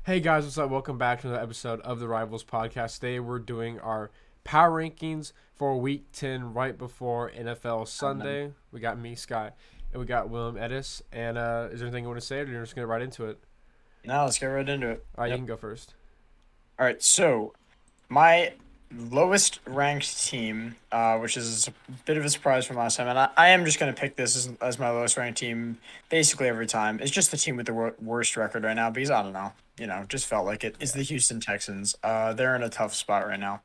Hey guys, what's up? Welcome back to another episode of the Rivals Podcast. Today we're doing our power rankings for Week 10 right before NFL Um, Sunday. We got me, Sky, and we got Willem Edis. And is there anything you want to say, or you're just going to right into it? Now let's get right into it. All right, you Yep. can go first. All right. So my lowest ranked team, which is a bit of a surprise from last time, and I am just going to pick this as my lowest ranked team basically every time. It's just the team with the worst record right now because I don't know. Just felt like it. Is Yeah. the Houston Texans. They're in a tough spot right now.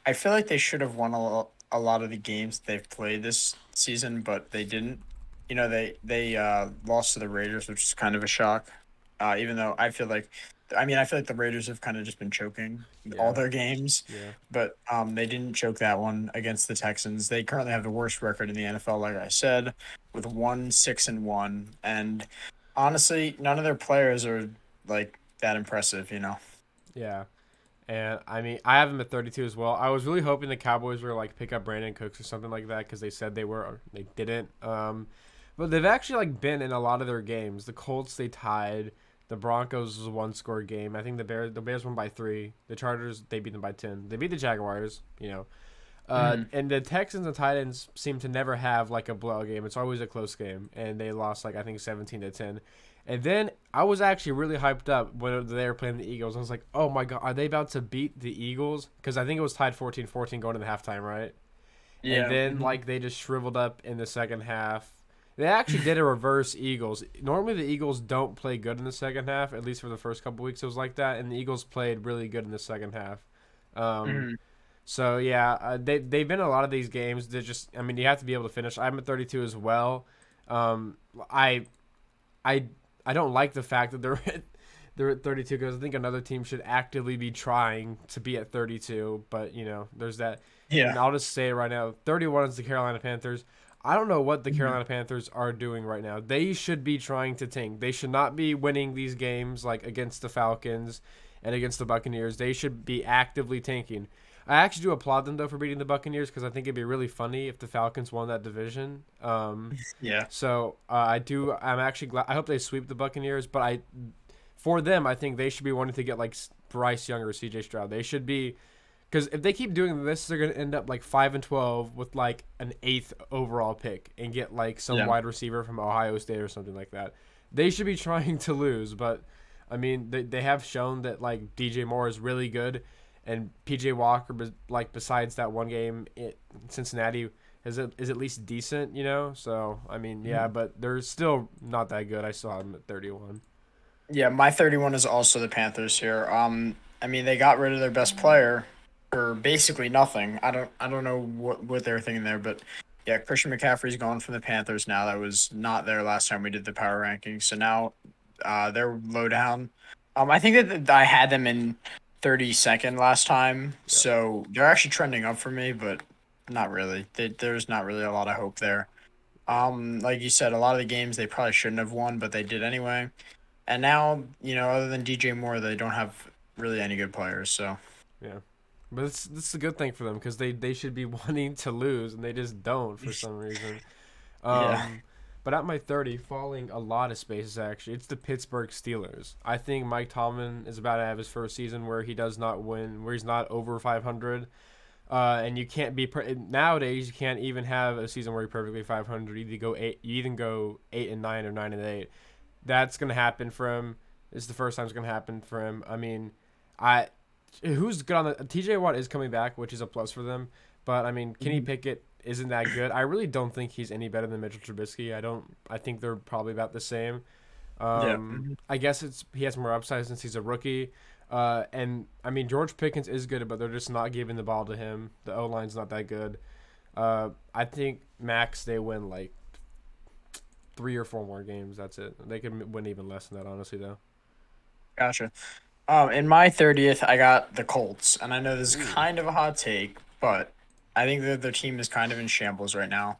I feel like they should have won a lot of the games they've played this season, but they didn't. They lost to the Raiders, which is kind of a shock. Even though I feel like the Raiders have kind of just been choking all Yeah. their games, Yeah. but they didn't choke that one against the Texans. They currently have the worst record in the NFL, like I said, with 1-6-1, and honestly, none of their players are like that impressive. Yeah. And I mean, I have them at 32 as well. I was really hoping the Cowboys were like pick up Brandon Cooks or something like that because they said they were, or they didn't. But they've actually like been in a lot of their games. The Colts they tied. The Broncos was a one score game. I think the Bears won by 3. The Chargers they beat them by 10. They beat the Jaguars. Hmm. And the Texans and Titans seem to never have like a blowout game. It's always a close game, and they lost like I think 17-10. And then I was actually really hyped up when they were playing the Eagles. I was like, oh my god, are they about to beat the Eagles? Because I think it was tied 14-14 going into the halftime, right? And Yeah. then Hmm. like they just shriveled up in the second half. They actually did a reverse Eagles. Normally the Eagles don't play good in the second half. At least for the first couple weeks, it was like that, and the Eagles played really good in the second half. Um, Hmm. so yeah, they've been in a lot of these games. They're just, I mean, you have to be able to finish. I'm at 32 as well. Um, I I I don't like the fact that they're at 32 because I think another team should actively be trying to be at 32. But there's that, and Yeah. I'll just say it right now, 31 is the Carolina Panthers. I don't know what the Hmm. Carolina Panthers are doing right now. They should be trying to tank. They should not be winning these games like against the Falcons and against the Buccaneers. They should be actively tanking. I actually do applaud them though for beating the Buccaneers because I think it'd be really funny if the Falcons won that division. Yeah. So I do. I'm actually glad. I hope they sweep the Buccaneers, but for them, I think they should be wanting to get like Bryce Young or C.J. Stroud. They should be because if they keep doing this, they're gonna end up like 5-12 with like an eighth overall pick and get like some Yeah. wide receiver from Ohio State or something like that. They should be trying to lose, but I mean they have shown that like DJ Moore is really good, and PJ Walker, like besides that one game in Cincinnati, is at least decent, So I mean, yeah, Mhm. but they're still not that good. I still have them at 31. Yeah. My 31 is also the Panthers here. I mean, they got rid of their best player for basically nothing. I don't know what they were thinking there, but yeah, Christian McCaffrey's gone from the Panthers now. That was not there last time we did the power rankings. So now they're low down. I think that I had them in 32nd last time. Yeah. So they're actually trending up for me, but not really. There's not really a lot of hope there. Yeah. Like you said, a lot of the games they probably shouldn't have won, but they did anyway. And now, other than DJ Moore, they don't have really any good players. So Yeah. But this is a good thing for them because they should be wanting to lose and they just don't for some reason. yeah, Um, but at my 30, falling a lot of spaces actually, it's the Pittsburgh Steelers. I think Mike Tomlin is about to have his first season where he does not win, where he's not over 500. And you can't be nowadays. You can't even have a season where you're perfectly 500. You either go 8-9 or 9-8. That's gonna happen for him. This is the first time it's gonna happen for him. I mean, I who's good on the TJ Watt is coming back, which is a plus for them. But I mean, Kenny mhm, Pickett isn't that good. I really don't think he's any better than Mitchell Trubisky. I don't. I think they're probably about the same. yeah, mhm, I guess he has more upside since he's a rookie. And I mean George Pickens is good, but they're just not giving the ball to him. The O line's not that good. I think max they win like 3 or 4 more games. That's it. They could win even less than that, honestly, though. gotcha. In my 30th, I got the Colts, and I know this is Ooh, kind of a hot take, but I think that their team is kind of in shambles right now.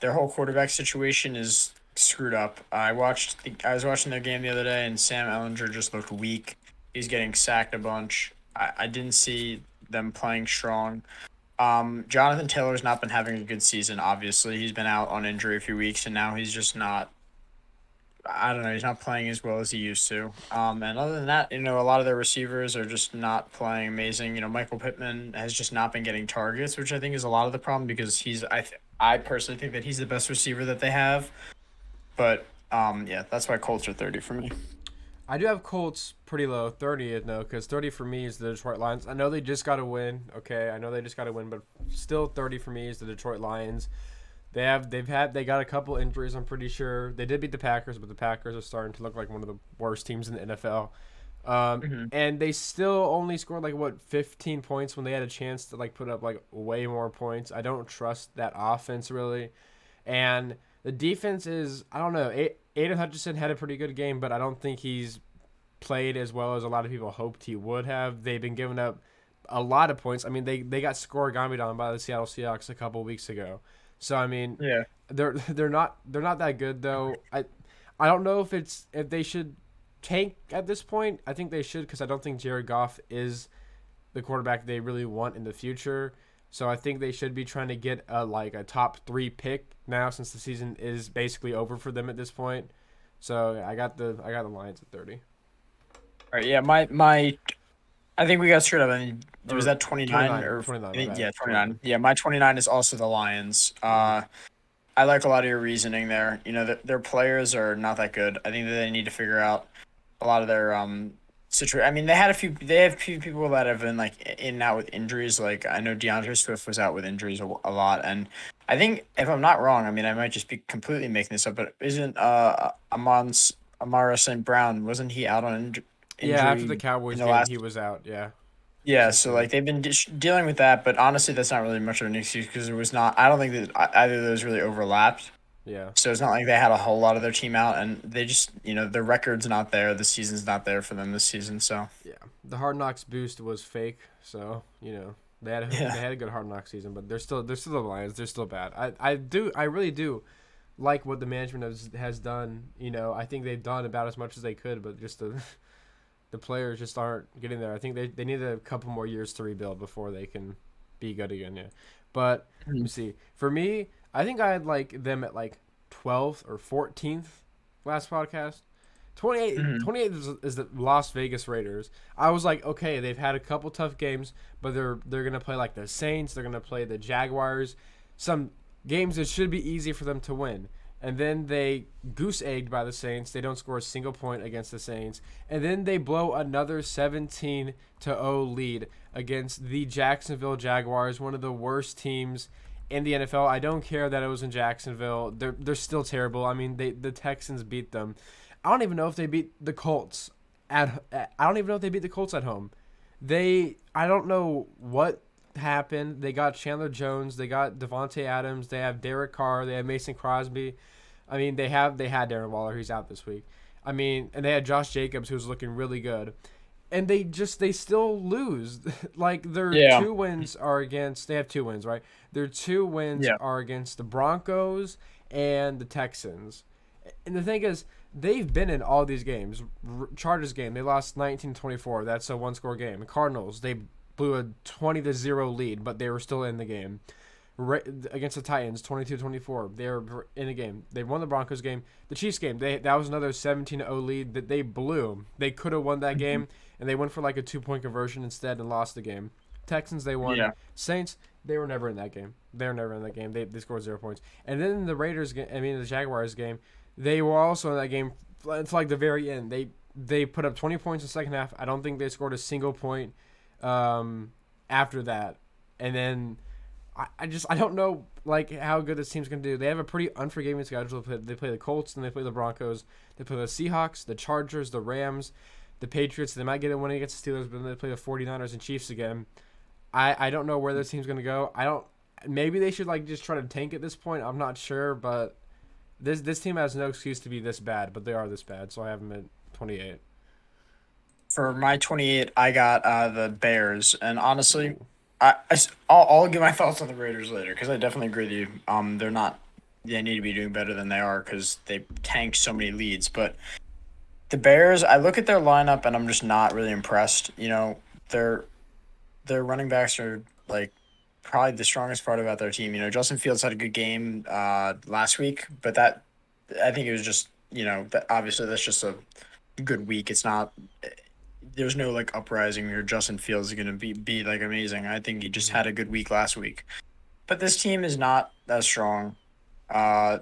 Their whole quarterback situation is screwed up. I was watching their game the other day, and Sam Ellinger just looked weak. He's getting sacked a bunch. I didn't see them playing strong. Jonathan Taylor's not been having a good season. Obviously, he's been out on injury a few weeks, and now he's just not I don't know. He's not playing as well as he used to. And other than that, a lot of their receivers are just not playing amazing. Michael Pittman has just not been getting targets, which I think is a lot of the problem because I personally think that he's the best receiver that they have. But yeah, that's why Colts are 30 for me. I do have Colts pretty low, 30 no, because 30 for me is the Detroit Lions. I know they just got to win. Okay, I know they just got to win, but still 30 for me is the Detroit Lions. They got a couple injuries. I'm pretty sure they did beat the Packers, but the Packers are starting to look like one of the worst teams in the NFL. Hmm. And they still only scored like what 15 points when they had a chance to like put up like way more points. I don't trust that offense really, and the defense is I don't know. Aiden Hutchinson had a pretty good game, but I don't think he's played as well as a lot of people hoped he would have. They've been giving up a lot of points. I mean, they got scoregamied on by the Seattle Seahawks a couple weeks ago. So I mean, Yeah. they're not that good though. I don't know if they should tank at this point. I think they should because I don't think Jared Goff is the quarterback they really want in the future. So I think they should be trying to get a top 3 pick now since the season is basically over for them at this point. So I got the Lions at 30 All right. Yeah. My I think we got screwed up. I mean, was or that 29 29 or 29 I my think, bad yeah, 29. 29. Yeah, my 29 is also the Lions. Mm-hmm. I like a lot of your reasoning there. Their players are not that good. I think that they need to figure out a lot of their situation. I mean, they have a few people that have been like in and out with injuries. Like I know DeAndre Swift was out with injuries a lot, and I think if I'm not wrong, I mean I might just be completely making this up, but isn't Amara St. Brown, wasn't he out on Yeah, after the injury in Cowboys the game, last? he was out. Yeah, Yeah, so essentially. like they've been dealing with that, but honestly, that's not really much of an excuse because it was not. I don't think that either of those really overlapped. Yeah, So it's not like they had a whole lot of their team out, and they just, their record's not there. The season's not there for them this season. So yeah. The Hard Knocks boost was fake, so they yeah, had a good Hard Knocks season, but they're still the Lions. They're still bad. I really do like what the management has done. I think they've done about as much as they could, but just the players just aren't getting there. I think they need a couple more years to rebuild before they can be good again. Yeah, but let me Mhm. see. For me, I think I had like them at like 12th or 14th last podcast. 28 is the Las Vegas Raiders. I was like, okay, they've had a couple tough games, but they're gonna play like the Saints. They're gonna play the Jaguars. Some games that should be easy for them to win. And then they goose egged by the Saints. They don't score a single point against the Saints. And then they blow another 17-0 lead against the Jacksonville Jaguars, one of the worst teams in the NFL. I don't care that it was in Jacksonville. They're still terrible. I mean, the Texans beat them. I don't even know if they beat the Colts I don't even know if they beat the Colts at home. I don't know what happened. They got Chandler Jones, they got Devontae Adams, they have Derek Carr, they have Mason Crosby. I mean, they had Darren Waller, he's out this week. I mean, and they had Josh Jacobs, who's looking really good, and they still lose. Like their yeah, two wins are against. They have 2 wins, right? Their 2 wins yeah. are against the Broncos and the Texans. And the thing is, they've been in all these games. Chargers game, they lost 19-24. That's a one-score game. Cardinals, they blew a 20-0 lead, but they were still in the game. Against the Titans, 22-24. They were in the game. They won the Broncos game. The Chiefs game, that was another 17-0 lead that they blew. They could have won that Mhm. game, and they went for like a 2-point conversion instead and lost the game. Texans, they won. Yeah. Saints, they were never in that game. They were never in that game. They scored 0 points. And then the Raiders game, I mean the Jaguars game, they were also in that game for like the very end. They put up 20 points in the second half. I don't think they scored a single point after that. And then I don't know like how good this team's gonna do. They have a pretty unforgiving schedule. They play the Colts, then they play the Broncos. They play the Seahawks, the Chargers, the Rams, the Patriots. They might get a win against the Steelers, but then they play the 49ers and Chiefs again. I don't know where this team's gonna go. I don't. Maybe they should like just try to tank at this point. I'm not sure, but this team has no excuse to be this bad, but they are this bad. So I have them at 28. For my 28, I got the Bears, and honestly, Ooh. I'll give my thoughts on the Raiders later because I definitely agree with you. They're not. They need to be doing better than they are because they tanked so many leads. But the Bears, I look at their lineup and I'm just not really impressed. Their their running backs are like probably the strongest part about their team. Justin Fields had a good game last week, but that I think it was just that obviously that's just a good week. It's not. There's no like uprising where Justin Fields is gonna be like amazing. I think he just Hmm. had a good week last week. But this team is not that strong. Uh,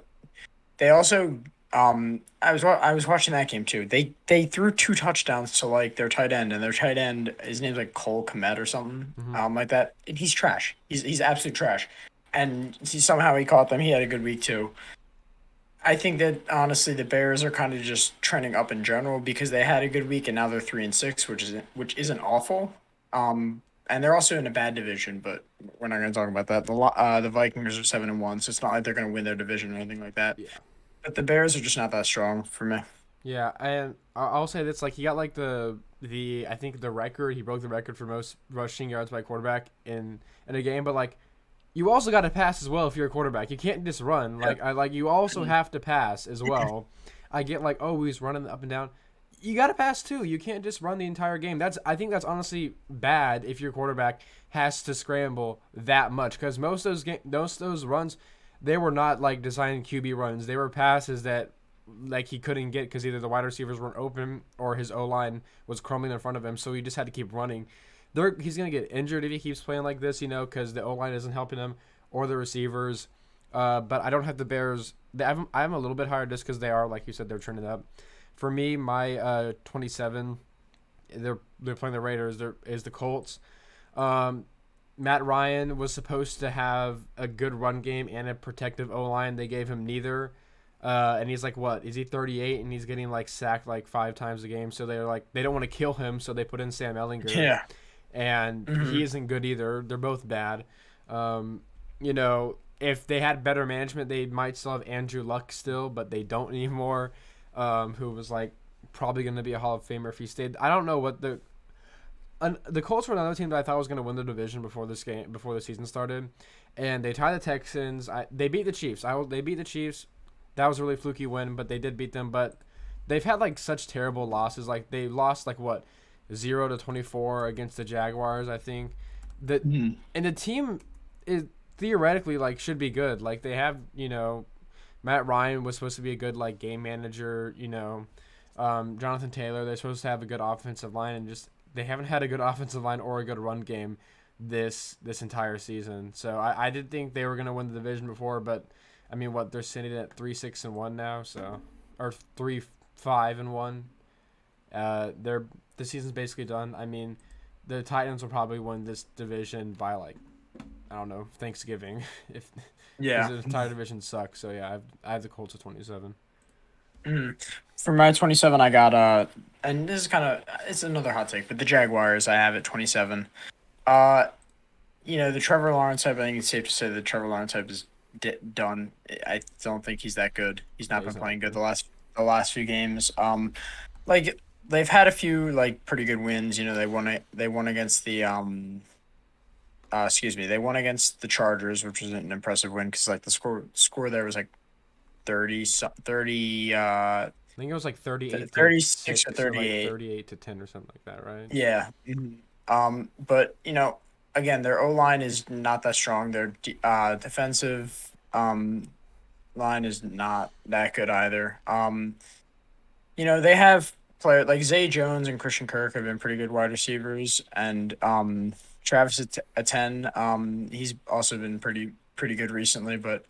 they also I was watching that game too. They threw two touchdowns to like their tight end, and their tight end his name's like Cole Komet or something Hmm. like that. And he's trash. He's absolute trash. And somehow he caught them. He had a good week too. I think that honestly the Bears are kind of just trending up in general because they had a good week and now they're 3-6, which isn't awful. And they're also in a bad division, but we're not going to talk about that. The Vikings are 7-1, so it's not like they're going to win their division or anything like that. Yeah. But the Bears are just not that strong for me. Yeah, and I'll say this: like he got like the I think the record. He broke the record for most rushing yards by quarterback in a game. But like you also got to pass as well if you're a quarterback. You can't just run. Yeah. You also have to pass as well. I get like, oh, he's running up and down. You got to pass too. You can't just run the entire game. I think that's honestly bad if your quarterback has to scramble that much because most of those runs, they were not like designed QB runs. They were passes that like he couldn't get because either the wide receivers weren't open or his O line was crumbling in front of him. So he just had to keep running. He's gonna get injured if he keeps playing like this, because the O line isn't helping him or the receivers. But I don't have the Bears. I'm a little bit higher just because they are, like you said, they're trending up. For me, my 27, they're playing the Raiders. There is the Colts. Um, Matt Ryan was supposed to have a good run game and a protective O line. They gave him neither. And he's like, what? Is he 38? And he's getting like sacked like 5 times a game. So they're like, they don't want to kill him. So they put in Sam Ellinger. Yeah. And Hmm. he isn't good either. They're both bad. If they had better management, they might still have Andrew Luck still, but they don't anymore. Who was like probably going to be a Hall of Famer if he stayed. I don't know what the Colts were another team that I thought was going to win the division before the season started, and they tied the Texans. They beat the Chiefs. They beat the Chiefs. That was a really fluky win, but they did beat them. But they've had like such terrible losses. Like they lost like what 0-24 against the Jaguars. I think that Hmm. and the team is theoretically like should be good. Like they have Matt Ryan was supposed to be a good like game manager. Jonathan Taylor. They're supposed to have a good offensive line, and just they haven't had a good offensive line or a good run game this entire season. So I did think they were gonna win the division before, but I mean, what they're sitting at 3-6-1 now, so or 3-5-1. They're the season's basically done. I mean, the Titans will probably win this division by like I don't know Thanksgiving if because Yeah. the entire division sucks. So yeah, I have the Colts at 27. Mhm. For my 27, I got and this is kind of it's another hot take, but the Jaguars I have at 27. Uh, the Trevor Lawrence hype. I think it's safe to say that Trevor Lawrence hype is done. I don't think he's that good. He's Yeah, not he's been not that playing good good. the last few games. Like they've had a few like pretty good wins. They won against they won against the Chargers, which was an impressive win because like the score there was like 30 I think it was like 38 to 36 or 6 or like 38. 38 to 10 or something like that, right? Yeah. But again, their O line is not that strong. Their defensive line is not that good either. They have players like Zay Jones and Christian Kirk have been pretty good wide receivers, and Travis Etienne, he's also been pretty good recently. But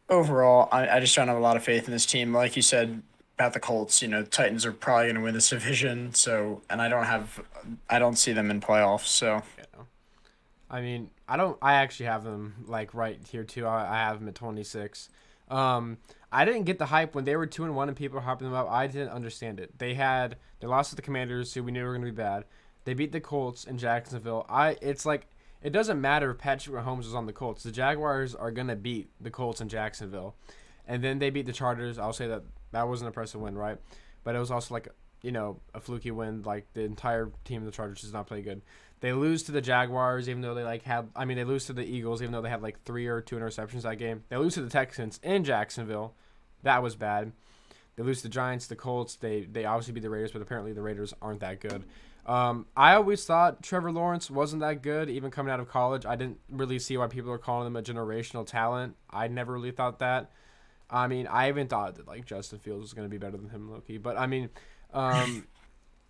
overall, I just don't have a lot of faith in this team. Like you said about the Colts, Titans are probably going to win this division. So, and I don't see them in playoffs. So, Yeah. I mean, I don't. I actually have them like right here too. I have them at 26. I didn't get the hype when they were 2-1 and people were hyping them up. I didn't understand it. They lost to the Commanders, who we knew were going to be bad. They beat the Colts in Jacksonville. It's like it doesn't matter if Patrick Mahomes was on the Colts. The Jaguars are going to beat the Colts in Jacksonville, and then they beat the Chargers. I'll say that was an impressive win, right? But it was also like a fluky win. Like the entire team of the Chargers does not play good. They lose to the Jaguars, even though they like have. I mean, they lose to the Eagles, even though they had like 3 or 2 interceptions that game. They lose to the Texans in Jacksonville. That was bad. They lose to the Giants, the Colts. They obviously beat the Raiders, but apparently the Raiders aren't that good. I always thought Trevor Lawrence wasn't that good, even coming out of college. I didn't really see why people are calling him a generational talent. I never really thought that. I mean, I even thought that like Justin Fields was gonna be better than him, Loki. But I mean, um,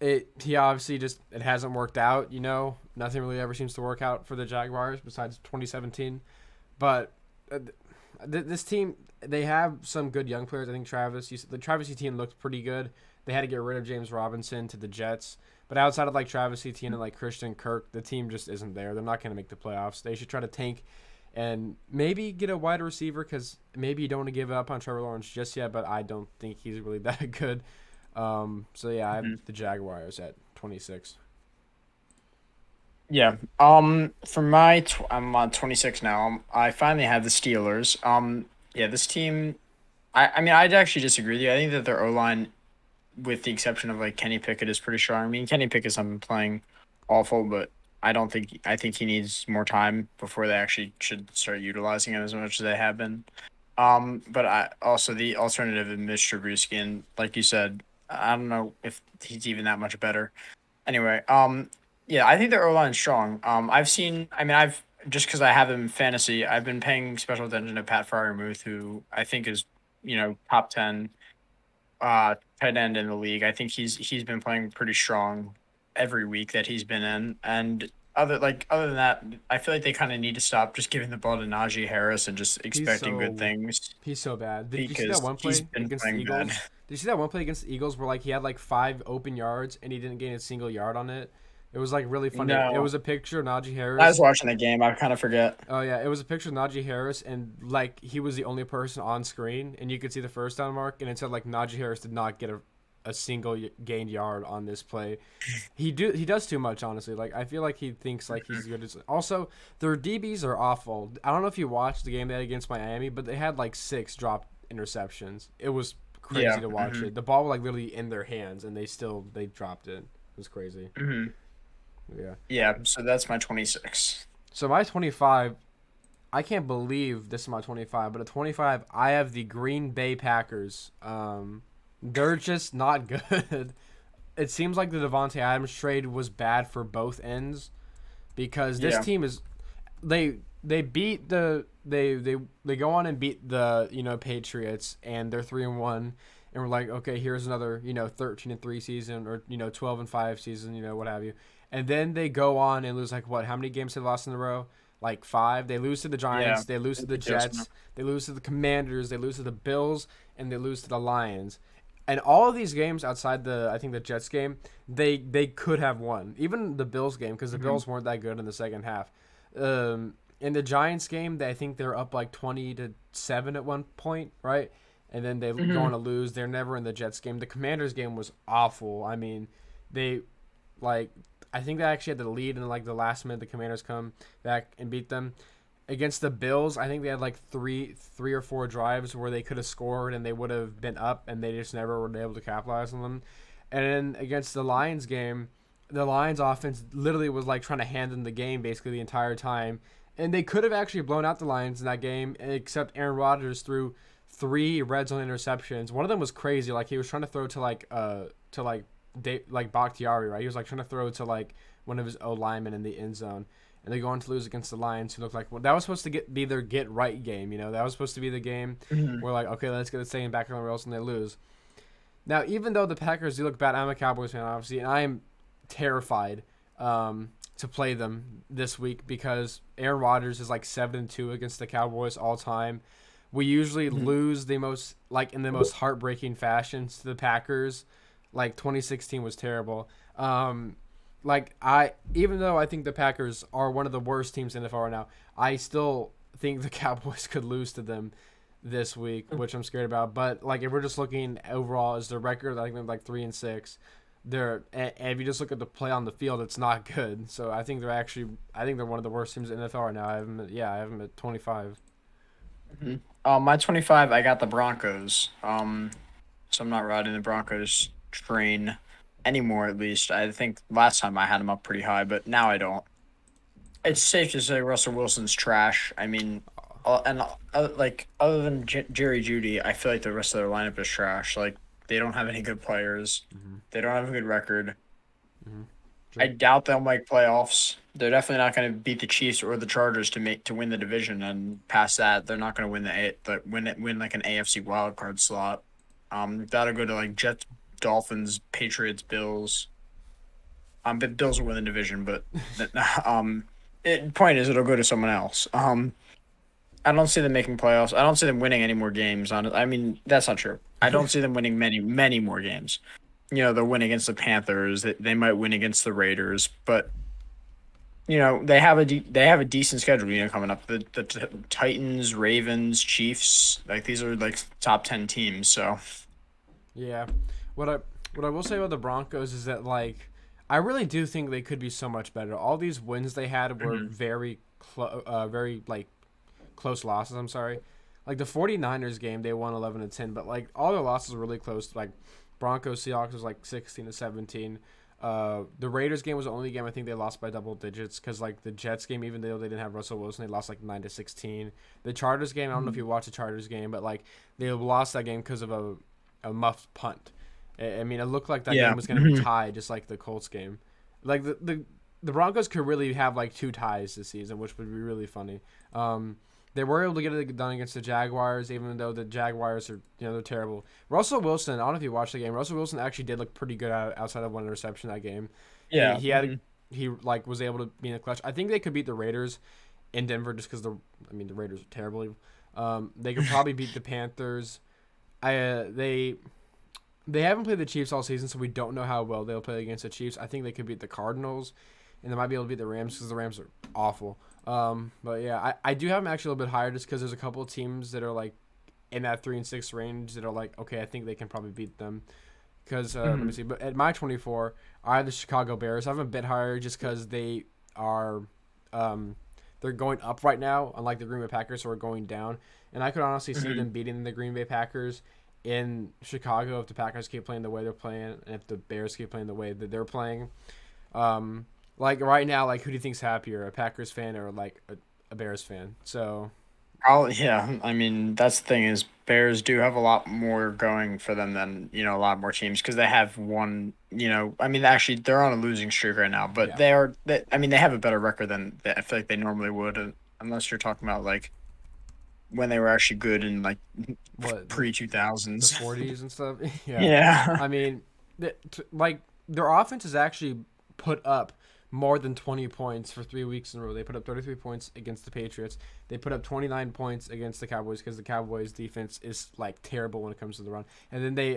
he obviously just it hasn't worked out. You know, nothing really ever seems to work out for the Jaguars besides 2017. But this team, they have some good young players. I think the Travis Etienne looked pretty good. They had to get rid of James Robinson to the Jets. But outside of like Travis Etienne and like Christian Kirk, the team just isn't there. They're not going to make the playoffs. They should try to tank and maybe get a wide receiver because maybe you don't want to give up on Trevor Lawrence just yet. But I don't think he's really that good. So yeah, I have the Jaguars at 26. Yeah. For I'm on 26 now. I finally have the Steelers. Yeah, this team. I mean, I'd actually disagree with you. I think that their O line, with the exception of like Kenny Pickett, is pretty strong. I mean, Kenny Pickett's been playing awful, but I think he needs more time before they actually should start utilizing him as much as they have been. But I also the alternative is Mitch Trubisky, and like you said, I don't know if he's even that much better. Anyway, yeah, I think their O line's strong. I mean, I've just because I have him in fantasy, I've been paying special attention to Pat Fryermuth, who I think is, top 10 tight end in the league. I think he's been playing pretty strong every week that he's been in. And other than that, I feel like they kind of need to stop just giving the ball to Najee Harris and just He's expecting good so things he's so bad. Did you see that because one he's play been against the playing Eagles? bad. Did you see that one play against the Eagles where like he had like 5 open yards and he didn't gain a single yard on it? It was like really funny. It No, was a picture of Najee I was Harris. watching the game. I kind of forget. Oh yeah, it was a picture of Najee Harris and like he was the only person on screen and you could see the first down mark and it said like Najee Harris did not get a single gained yard on this play. He does too much honestly. Like I feel like he thinks like he's good. Also, their DBs are awful. I don't know if you watched the game they had against Miami, but they had like 6 dropped interceptions. It was crazy Yeah. to watch it. The ball was like literally in their hands and they dropped it. It was crazy. Hmm. Yeah. Yeah. So that's my 26. So my 25, I can't believe this is my 25, but at 25, I have the Green Bay Packers. They're just not good. It seems like the Devontae Adams trade was bad for both ends because this Yeah. team is they beat they go on and beat the Patriots and they're 3-1 and we're like okay here's another 13-3 season or 12-5 season what have you and then they go on and lose like what how many games have they lost in a row like 5 they lose to the Yeah. Giants they lose to the Ridiculous. Jets they lose to the Commanders they lose to the Bills and they lose to the Lions and all of these games outside the I think the Jets game they could have won even the Bills game because the Hmm. Bills weren't that good in the second half in the Giants game, I think they're up like 20-7 at one point, right? And then they go on Hmm. to lose. They're never in the Jets game. The Commanders game was awful. I mean, they like I think they actually had the lead in like the last minute. The Commanders come back and beat them against the Bills. I think they had like three or four drives where they could have scored and they would have been up, and they just never were able to capitalize on them. And then against the Lions game, the Lions offense literally was like trying to hand them the game basically the entire time. And they could have actually blown out the Lions in that game, except Aaron Rodgers threw 3 red zone interceptions. One of them was crazy. Like he was trying to throw to like Bakhtiari, right? He was like trying to throw to like one of his O linemen in the end zone. And they go on to lose against the Lions, who looked like well, that was supposed to be their get right game. That was supposed to be the game Hmm. where like okay, let's get this thing back on the rails, and they lose. Now, even though the Packers do look bad, I'm a Cowboys fan, obviously, and I am terrified to play them this week because Aaron Rodgers is like 7-2 against the Cowboys all time. We usually Hmm. lose the most like in the most heartbreaking fashions to the Packers. Like 2016 was terrible. Like I even though I think the Packers are one of the worst teams in the NFL right now, I still think the Cowboys could lose to them this week, which I'm scared about. But like if we're just looking overall as their record, I think they're like 3-6. And if you just look at the play on the field, it's not good. So I think they're one of the worst teams in the NFL right now. I have them at 25. Hmm. My 25, I got the Broncos. So I'm not riding the Broncos train anymore. At least I think last time I had them up pretty high, but now I don't. It's safe to say Russell Wilson's trash. I mean, like other than Jerry Judy, I feel like the rest of their lineup is trash. Like they don't have any good players. Mm-hmm. They don't have a good record. Mm-hmm. I Sure. doubt they'll make playoffs. They're definitely not going to beat the Chiefs or the Chargers to win the division, and past that, they're not going to win like an AFC wild card slot. That'll go to like Jets, Dolphins, Patriots, Bills. But Bills will win the division, but point is it'll go to someone else. I don't see them making playoffs. I don't see them winning any more games. I mean, that's not true. I don't see them winning many more games. They'll win against the Panthers. They might win against the Raiders, but they have a decent schedule. Coming up, the Titans, Ravens, Chiefs. Like these are like top 10 teams. So Yeah, what I will say about the Broncos is that like I really do think they could be so much better. All these wins they had were very like close losses. I'm sorry, like the 49ers game they won 11-10, but like all their losses were really close. Like Broncos Seahawks was like 16-17. The Raiders game was the only game I think they lost by double digits because like the Jets game, even though they didn't have Russell Wilson, they lost like 9-16. The Chargers game, I don't know if you watched the Chargers game, but like they lost that game because of a muffed punt. I mean, it looked like that game was going to be tied, just like the Colts game. Like the Broncos could really have like two ties this season, which would be really funny. They were able to get it done against the Jaguars, even though the Jaguars are, they're terrible. Russell Wilson, I don't know if you watched the game. Russell Wilson actually did look pretty good outside of one interception that game. yeah, he was able to be in the clutch. I think they could beat the Raiders in Denver just because the Raiders are terrible. They could probably beat the Panthers. They haven't played the Chiefs all season, so we don't know how well they'll play against the Chiefs. I think they could beat the Cardinals, and they might be able to beat the Rams because the Rams are awful. But yeah, I do have them actually a little bit higher just because there's a couple of teams that are like in that 3-6 range that are like, okay, I think they can probably beat them. Because let me see, but at my 24, I have the Chicago Bears. I have them a bit higher just because they are, they're going up right now, unlike the Green Bay Packers who are going down. And I could honestly see them beating the Green Bay Packers in Chicago if the Packers keep playing the way they're playing and if the Bears keep playing the way that they're playing. Like right now, like who do you think's happier, a Packers fan or like a Bears fan? So yeah. I mean, that's the thing is Bears do have a lot more going for them than a lot more teams because they have one. I mean, actually, they're on a losing streak right now, but yeah, I mean, they have a better record than I feel like they normally would, unless you're talking about like when they were actually good in like what pre the 2000s. 40s and stuff. Yeah, Yeah. I mean, like their offense has actually put up more than 20 points for 3 weeks in a row. They put up 33 points against the Patriots. They put up 29 points against the Cowboys because the Cowboys defense is like terrible when it comes to the run. And then they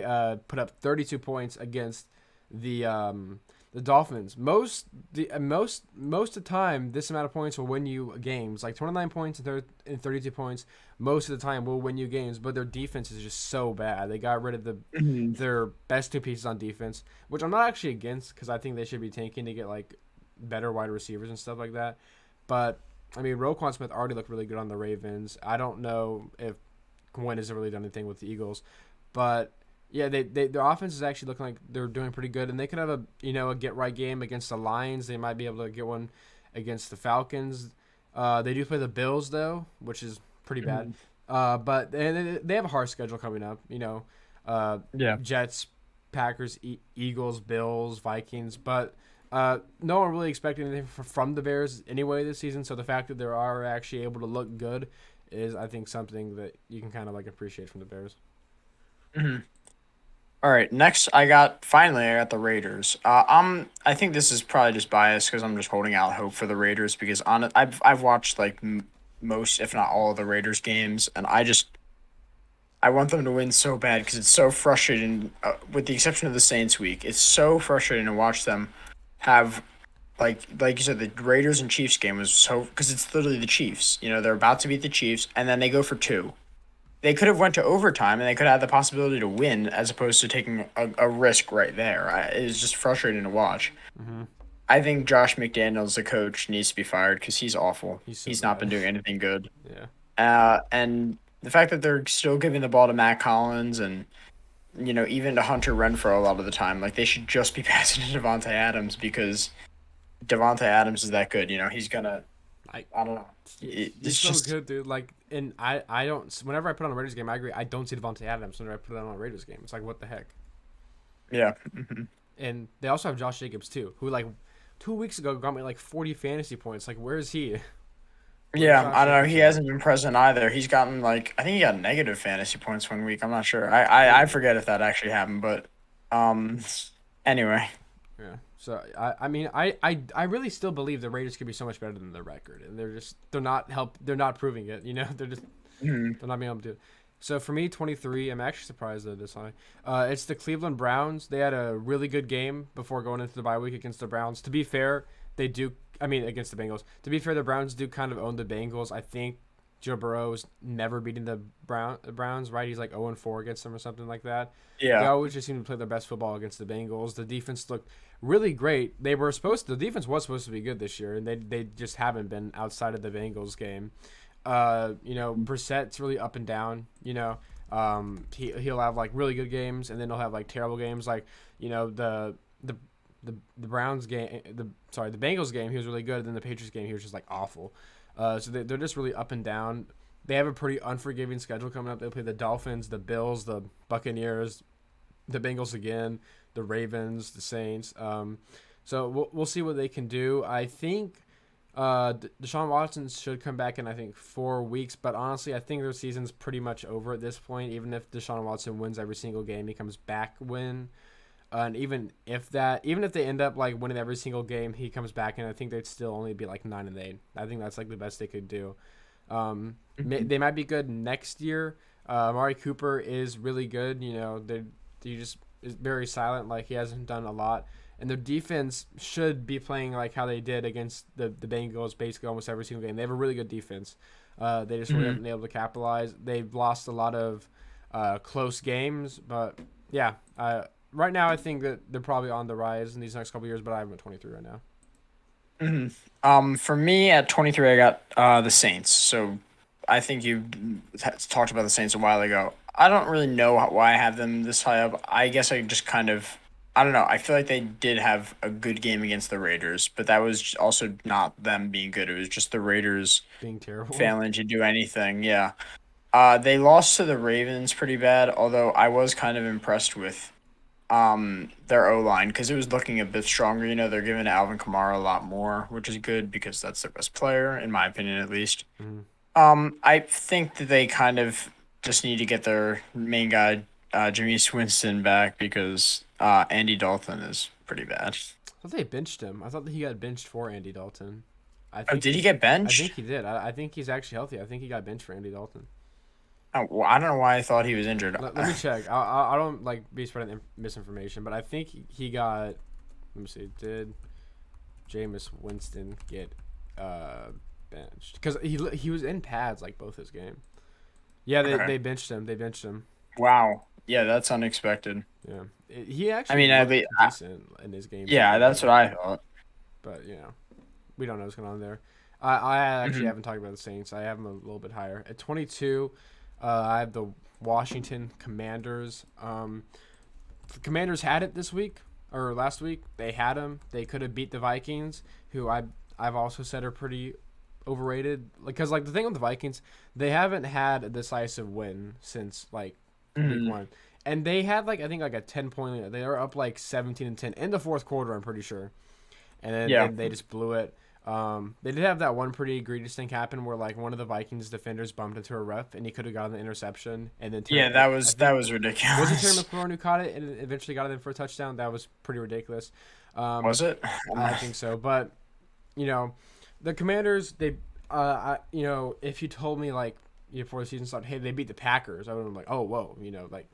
put up 32 points against the Dolphins. Most of the time, this amount of points will win you games. Like 29 points and 32 points, most of the time will win you games. But their defense is just so bad. They got rid of their best two pieces on defense, which I'm not actually against because I think they should be tanking to get like better wide receivers and stuff like that. But I mean, Roquan Smith already looked really good on the Ravens. I don't know if Gwen has really done anything with the Eagles, but yeah, their offense is actually looking like they're doing pretty good, and they could have a get right game against the Lions. They might be able to get one against the Falcons. They do play the Bills though, which is pretty bad. But they have a hard schedule coming up. Yeah. Jets, Packers, Eagles, Bills, Vikings, but no one really expected anything from the Bears anyway this season. So the fact that they are actually able to look good is, I think, something that you can kind of like appreciate from the Bears. All right, next I got the Raiders. I think this is probably just biased because I'm just holding out hope for the Raiders because I've watched like most, if not all, of the Raiders games, and I want them to win so bad because it's so frustrating. With the exception of the Saints week, it's so frustrating to watch them have like you said, the Raiders and Chiefs game was so because it's literally the Chiefs. They're about to beat the Chiefs, and then they go for two. They could have went to overtime and they could have had the possibility to win as opposed to taking a risk right there. It's just frustrating to watch. I think Josh McDaniels, the coach, needs to be fired because he's awful. He's not been doing anything good. And the fact that they're still giving the ball to Matt Collins and even to Hunter Renfrow a lot of the time, like they should just be passing to Devontae Adams because Devontae Adams is that good. He's gonna. I don't know. It's so just good, dude. Like, and I don't. Whenever I put on a Raiders game, I agree. I don't see Devontae Adams whenever I put it on a Raiders game. It's like, what the heck? Yeah. And they also have Josh Jacobs too, who like 2 weeks ago got me like 40 fantasy points. Like, where is he? Where's Yeah, Josh I don't know. He Jacobson? hasn't been present either. He's gotten like I think he got negative fantasy points one week. I'm not sure. I Ooh. forget if that actually happened, but um, anyway. Yeah. So I mean I really still believe the Raiders could be so much better than their record, and they're not proving it. You know, Mhm. they're not being able to do it. So for me, 23, I'm actually surprised that this high. It's the Cleveland Browns. They had a really good game before going into the bye week against the Browns. To be fair, they do. I mean, against the Bengals. To be fair, the Browns do kind of own the Bengals. I think Joe Burrow is never beating the Browns, right? He's like 0-4 against them or something like that. They Yeah. always just seem to play their best football against the Bengals. The defense looked really great. The defense was supposed to be good this year, and they just haven't been outside of the Bengals game. Brissett's really up and down. He'll have like really good games, and then he'll have like terrible games. Like the the Browns game, the Bengals game, he was really good. And then the Patriots game, he was just like awful. So they're just really up and down. They have a pretty unforgiving schedule coming up. They play the Dolphins, the Bills, the Buccaneers, the Bengals again, the Ravens, the Saints. So we'll see what they can do. I think Deshaun Watson should come back in, I think, 4 weeks. But honestly, I think their season's pretty much over at this point. Even if Deshaun Watson wins every single game, he comes back win. And even if they end up like winning every single game, he comes back, and I think they'd still only be like 9-8. I think that's like the best they could do. They might be good next year. Amari Cooper is really good. He just is very silent. Like he hasn't done a lot, and their defense should be playing like how they did against the Bengals, basically almost every single game. They have a really good defense. They just really haven't been able to capitalize. They've lost a lot of close games, but yeah. Right now, I think that they're probably on the rise in these next couple years, but I have them at 23 right now. For me at 23, I got the Saints. So I think you talked about the Saints a while ago. I don't really know why I have them this high up. I guess I just kind of, I don't know. I feel like they did have a good game against the Raiders, but that was also not them being good. It was just the Raiders Being terrible. failing to do anything. Yeah. They lost to the Ravens pretty bad, although I was kind of impressed with their O line because it was looking a bit stronger. They're giving Alvin Kamara a lot more, which is good because that's their best player, in my opinion, at least. Mhm. I think that they kind of just need to get their main guy, Jameis Winston, back because Andy Dalton is pretty bad. I thought they benched him. I thought that he got benched for Andy Dalton. I Oh, think did he he, get I think benched? he did. I think he's actually healthy. I think he got benched for Andy Dalton. Oh, well, I don't know why I thought he was injured. Let me check. I don't like be spreading misinformation, but I think he got. Let me see. Did Jameis Winston get benched? Because he was in pads like both his game. Yeah, Okay. they benched him. They benched him. Wow. Yeah, that's unexpected. Yeah, he I actually mean, looked decent in his games that yeah, he that's what played, I thought. but we don't know what's going on there. I actually Hmm. haven't talked about the Saints. I have them a little bit higher at 22. I have the Washington Commanders. The Commanders had it this week or last week. They had them. They could have beat the Vikings, who I've also said are pretty overrated. Because like the thing with the Vikings, they haven't had a decisive win since like week Hmm. one, and they had like I think like a 10 point lead. They were up like 17-10 in the fourth quarter. I'm pretty sure, and then Yeah. they just blew it. They did have that one pretty egregious thing happen where like one of the Vikings defenders bumped into a ref and he could have gotten the interception, and then Yeah, I that think was was it Terry ridiculous. McLaurin who caught it and eventually got it in for a touchdown? That was pretty ridiculous. Um, Was it? I think so, but you know, the Commanders if you told me like before the season started, hey, they beat the Packers, I would have been like, oh whoa, like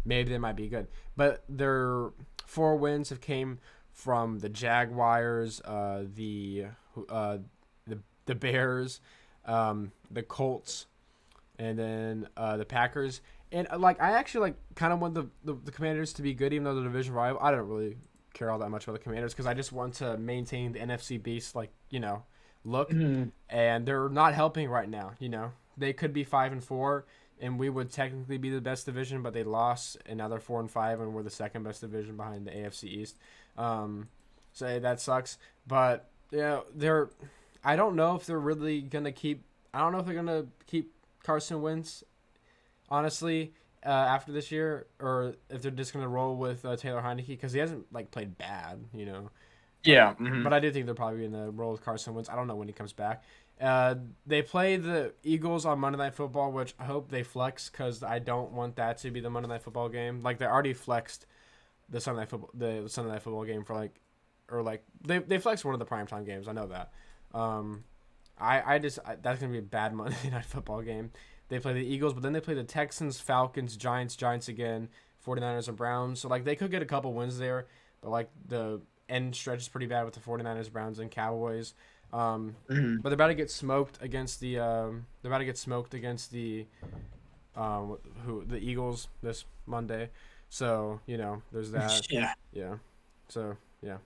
maybe they might be good. But their 4 wins have came from the Jaguars, uh, the Bears, the Colts, and then the Packers. And like I actually like kind of want the Commanders to be good, even though they're division rival. I don't really care all that much about the Commanders because I just want to maintain the NFC beast, like look, Mhm. and they're not helping right now. They could be 5-4, and we would technically be the best division, but they lost, and now they're 4-5, and we're the second best division behind the AFC East. So that sucks. But they're. I don't know if they're really gonna keep. I don't know if they're gonna keep Carson Wentz, honestly, after this year, or if they're just gonna roll with Taylor Heineke because he hasn't like played bad. Yeah. Hmm. But I do think they'll probably be in the role with Carson Wentz. I don't know when he comes back. They play the Eagles on Monday Night Football, which I hope they flex because I don't want that to be the Monday Night Football game. Like they already flexed the Sunday Night Football game for like, or like they flexed one of the primetime games. I know that. Um, that's gonna be a bad Monday Night Football game. They play the Eagles, but then they play the Texans, Falcons, Giants again, 49ers and Browns. So like they could get a couple wins there, but like the end stretch is pretty bad with the 49ers, Browns, and Cowboys. Hmm. But they're about to get smoked against the the Eagles this Monday. So there's that. Yeah. Yeah. So yeah.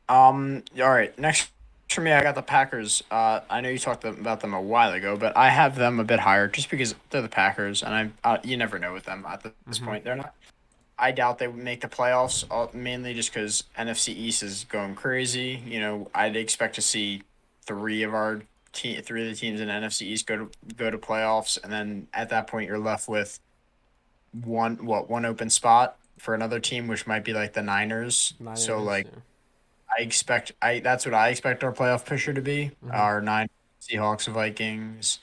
All right. Next for me, I got the Packers. I know you talked about them a while ago, but I have them a bit higher just because they're the Packers, and you never know with them at this Mm-hmm. point. They're not. I doubt they would make the playoffs, mainly just because NFC East is going crazy. I'd expect to see three of the teams in NFC East go to playoffs, and then at that point, you're left with one open spot for another team, which might be like the Niners. So Niners. like Yeah. that's what I expect our playoff picture to be. Mm-hmm. Our nine Seahawks, Vikings,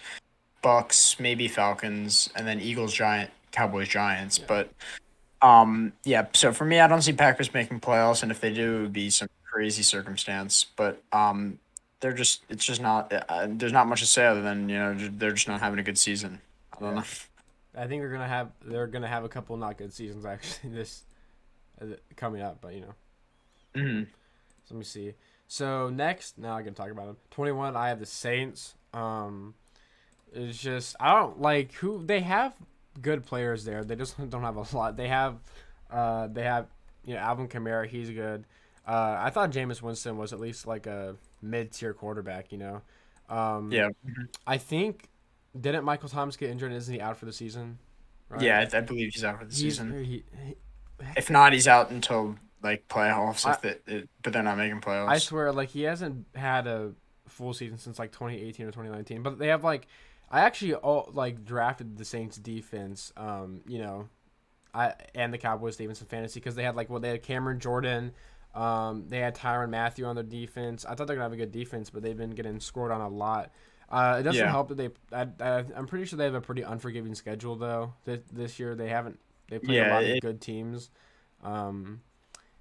Bucks, maybe Falcons, and then Eagles, Cowboys, Giants. Yeah. But yeah. So for me, I don't see Packers making playoffs, and if they do, it would be some crazy circumstance. But it's just not. There's not much to say other than they're just not having a good season. I don't Yeah. know. I think they're gonna have a couple not good seasons actually this coming up, but Mhm. So let me see. So next, now I can talk about them. 21, I have the Saints. It's just I don't like who they have good players there. They just don't have a lot. They have Alvin Kamara. He's good. I thought Jameis Winston was at least like a mid-tier quarterback. Um, Yeah. I think didn't Michael Thomas get injured? Isn't he out for the season? Right. Yeah, I believe he's out for the He's season. he If not, he's out until like playoffs. I But they're not making I playoffs. swear, like he hasn't had a full season since like 2018 or 2019. But they have like, I actually all like drafted the Saints defense. I and the Cowboys defense in fantasy because they had they had Cameron Jordan, they had Tyrann Mathieu on their defense. I thought they're gonna have a good defense, but they've been getting scored on a lot. It doesn't Yeah. help that I'm pretty sure they have a pretty unforgiving schedule though. This year they played a Yeah. lot of good teams. Um,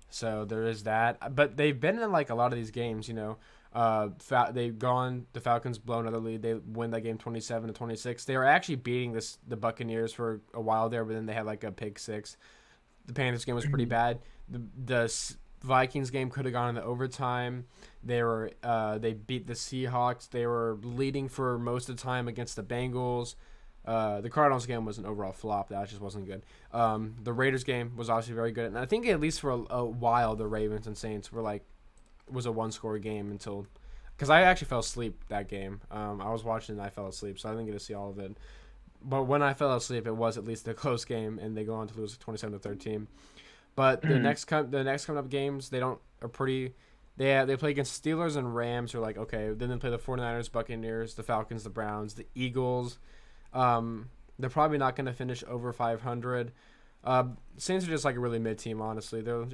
so there is that. But they've been in like a lot of these games. They've gone. The Falcons blow another lead. They win that game 27-26. They were actually beating the Buccaneers for a while there, but then they had like a pick six. The Panthers game was pretty Mhm. bad. The Vikings game could have gone into overtime. They beat the Seahawks. They were leading for most of the time against the Bengals. The Cardinals game was an overall flop. That just wasn't good. The Raiders game was obviously very good, and I think at least for a while the Ravens and Saints was a one-score game until because I actually fell asleep that game. I was watching and I fell asleep, so I didn't get to see all of it. But when I fell asleep, it was at least a close game, and they go on to lose 27-13. But Mhm. the next coming up games they don't are pretty. They play against Steelers and Rams. Who are like okay. Then they play the 49ers, Buccaneers, the Falcons, the Browns, the Eagles. They're probably not going to finish over 500. Saints are just like a really mid team, honestly. They're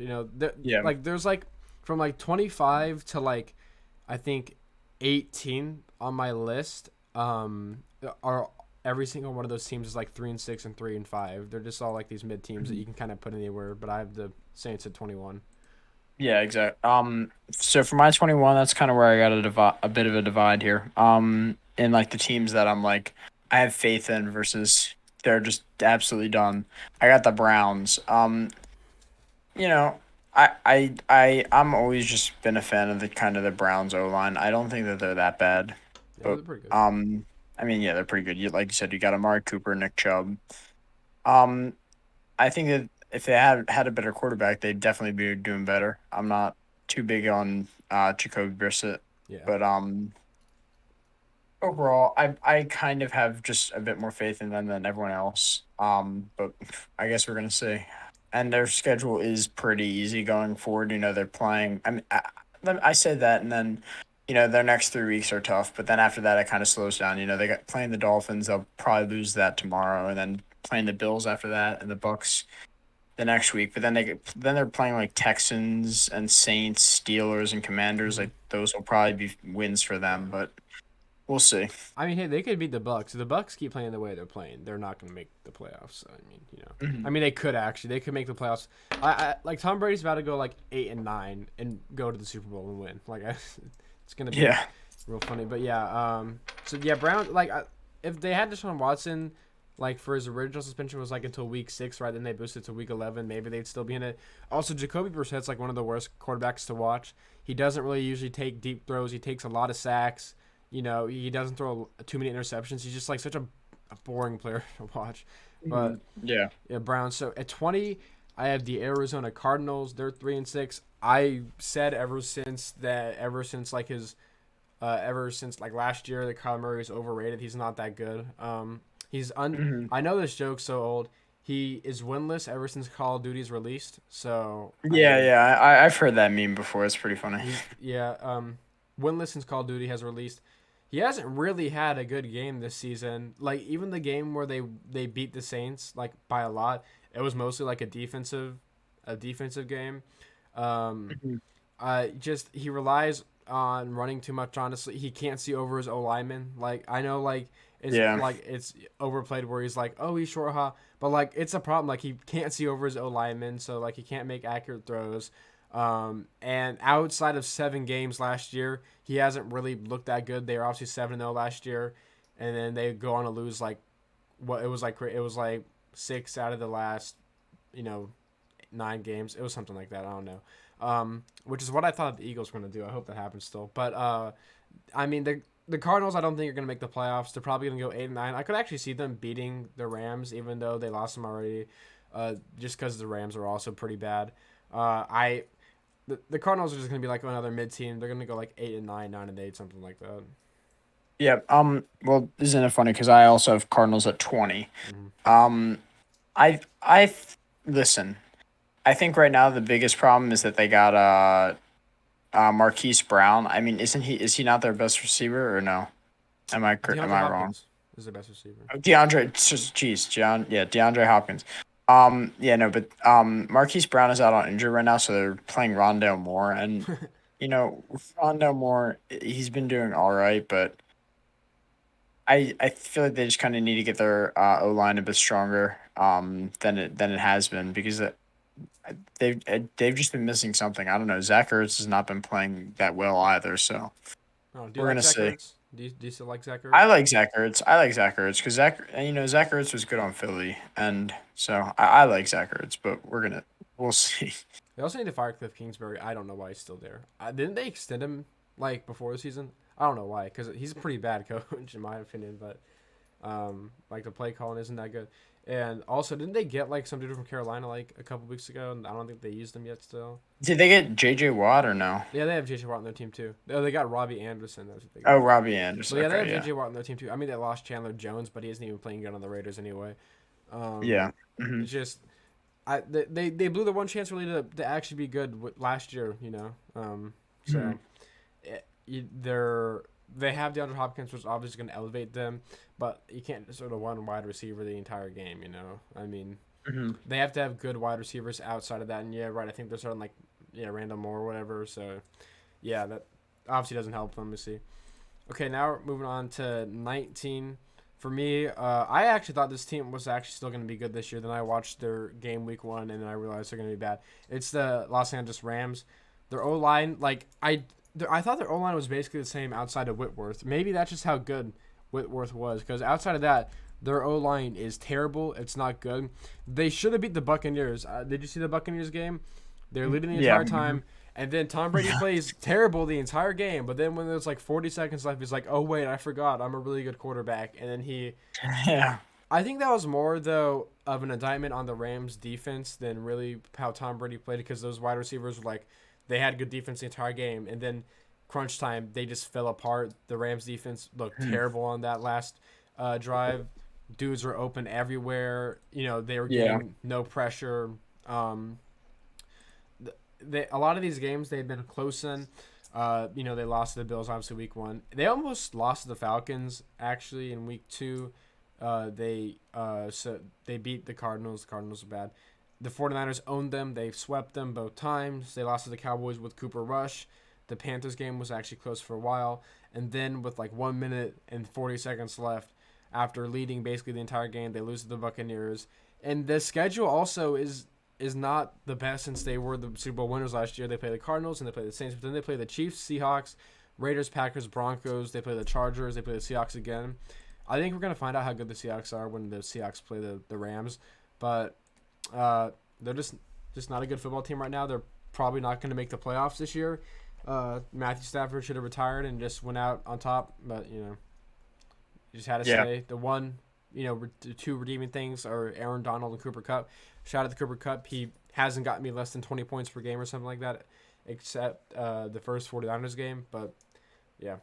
Yeah. like there's like from like 25 to like I think 18 on my list. Are every single one of those teams is like 3-6 and 3-5. They're just all like these mid teams that Mhm. you can kind of put anywhere. But I have the Saints at 21. Yeah. Exactly. So for my 21, that's kind of where I got a bit of a divide here. In like the teams that I'm like I have faith in versus they're just absolutely done. I got the Browns. You know, I'm always just been a fan of the kind of the Browns O line. I don't think that they're that bad, Yeah, but they're pretty good. I mean, yeah, they're pretty good. Like you said, you got Amari Cooper, Nick Chubb. Um, I think that if they had a better quarterback, they'd definitely be doing better. I'm not too big on Jacoby Brissett, Yeah. but overall, I kind of have just a bit more faith in them than everyone else. But I guess we're gonna see. And their schedule is pretty easy going forward. They're playing. I said that, and then their next 3 weeks are tough. But then after that, it kind of slows down. They got playing the Dolphins. They'll probably lose that tomorrow, and then playing the Bills after that, and the Bucks. the next week, but then they're playing like Texans and Saints, Steelers and Commanders. Mhm. Like those will probably be wins for them, but we'll see. I mean, hey, they could beat the Bucks. If the Bucks keep playing the way they're playing, they're not going to make the playoffs. I mean, I Mhm. mean, they could actually. They could make the playoffs. I like Tom Brady's about to go like 8-9 and go to the Super Bowl and win. It's going to be Yeah. real funny. But yeah, so yeah, Brown if they had Deshaun Watson like for his original suspension was like until week 6, right? Then they boosted to week 11. Maybe they'd still be in it. Also, Jacoby Brissett's like one of the worst quarterbacks to watch. He doesn't really usually take deep throws. He takes a lot of sacks. He doesn't throw too many interceptions. He's just like such a boring player to watch. But Mhm. Yeah. yeah, Browns. So at 20, I have the Arizona Cardinals. They're 3-6. I said ever since like last year that Kyler Murray is overrated. He's not that good. Hmm. I know this joke's so old. He is winless ever since Call of Duty's released. So I Yeah, mean, yeah. I've heard that meme before. It's pretty funny. he's yeah, winless since Call of Duty has released. He hasn't really had a good game this season. Like even the game where they beat the Saints like by a lot, it was mostly like a defensive game. Um, Mhm. just he relies on running too much. Honestly, he can't see over his O lineman. Like I know, Yeah. it's overplayed where he's like, oh, he's short, huh? But like it's a problem. Like he can't see over his O lineman, so like he can't make accurate throws. And outside of 7 games last year, he hasn't really looked that good. They were obviously 7-0 last year, and then they go on to lose like what it was like 6 out of the last you know 9 games. It was something like that. I don't know. Which is what I thought the Eagles were gonna do. I hope that happens still. But I mean the Cardinals I don't think are gonna make the playoffs. They're probably gonna go 8-9. I could actually see them beating the Rams even though they lost them already. Just because the Rams are also pretty bad. I the Cardinals are just gonna be like another mid team. They're gonna go like 8-9, 9-8, something like that. Yeah. Well, isn't it funny? Because I also have Cardinals at 20. Mm-hmm. Um. I listen. I think right now the biggest problem is that they got Marquise Brown. I mean, is he not their best receiver or no? Am DeAndre I wrong? Hopkins is the best receiver. DeAndre, jeez, DeAndre Hopkins. Yeah, no, but Marquise Brown is out on injury right now, so they're playing Rondale Moore, and Rondale Moore, he's been doing all right, but I feel like they just kind of need to get their O line a bit stronger than it has been because they've just been missing something. I don't know. Zach Ertz has not been playing that well either, so Oh, do you we're like gonna Zach see. Ertz? Do you still like Zach I Ertz? like Zach Ertz. I like Zach Ertz because Zach Ertz was good on Philly, and so I like Zach Ertz. But we'll see. They also need to fire Cliff Kingsbury. I don't know why he's still there. Didn't they extend him like before the season? I don't know why, because he's a pretty bad coach in my opinion. But like the play calling isn't that good. And also, didn't they get like some dude from Carolina like a couple weeks ago? And I don't think they used him yet still. Did they get J.J. Watt or no? Yeah, they have JJ Watt on their team too. Oh, they got Robbie Anderson. That's what they Oh, got. Robbie So Anderson. yeah, they have Okay, yeah, JJ Watt on their team too. I mean, they lost Chandler Jones, but he isn't even playing good on the Raiders anyway. Um, yeah. Hmm. it's just they blew the one chance really to actually be good last year. So Hmm. they have DeAndre Hopkins, which is obviously going to elevate them, but you can't sort of one wide receiver the entire game. I mean, Hmm. they have to have good wide receivers outside of that. And yeah, right. I think they're starting like Randall Moore or whatever. So yeah, that obviously doesn't help them. To see. Okay, now we're moving on to 19. For me, I actually thought this team was actually still going to be good this year. Then I watched their game week 1, and then I realized they're going to be bad. It's the Los Angeles Rams. Their O line, I thought their O line was basically the same outside of Whitworth. Maybe that's just how good Whitworth was, because outside of that, their O line is terrible. It's not good. They should have beat the Buccaneers. Did you see the Buccaneers game? They're leading the Yeah. entire time. And then Tom Brady plays terrible the entire game, but then when there's like 40 seconds left, he's like, "Oh wait, I forgot. I'm a really good quarterback." And then Yeah. I think that was more though of an indictment on the Rams defense than really how Tom Brady played, because those wide receivers were like, they had good defense the entire game, and then crunch time they just fell apart. The Rams defense looked terrible on that last drive. Dudes were open everywhere. They were Yeah. getting no pressure. Um, a lot of these games they've been close in. They lost to the Bills obviously week 1. They almost lost to the Falcons actually in week 2. So they beat the Cardinals. The Cardinals are bad. the 49ers owned them. They swept them both times. They lost to the Cowboys with Cooper Rush. The Panthers game was actually close for a while. And then with like 1 minute and 40 seconds left, after leading basically the entire game, they lose to the Buccaneers. And the schedule also is not the best since they were the Super Bowl winners last year. They play the Cardinals and they play the Saints, but then they play the Chiefs, Seahawks, Raiders, Packers, Broncos. They play the Chargers. They play the Seahawks again. I think we're going to find out how good the Seahawks are when the Seahawks play the Rams. But they're just not a good football team right now. They're probably not going to make the playoffs this year. Matthew Stafford should have retired and just went out on top. But, you just had to say the one, the two redeeming things are Aaron Donald and Cooper Kupp. Shout out to Cooper Kupp. He hasn't gotten me less than 20 points per game or something like that, except the first 49ers game. But, yeah,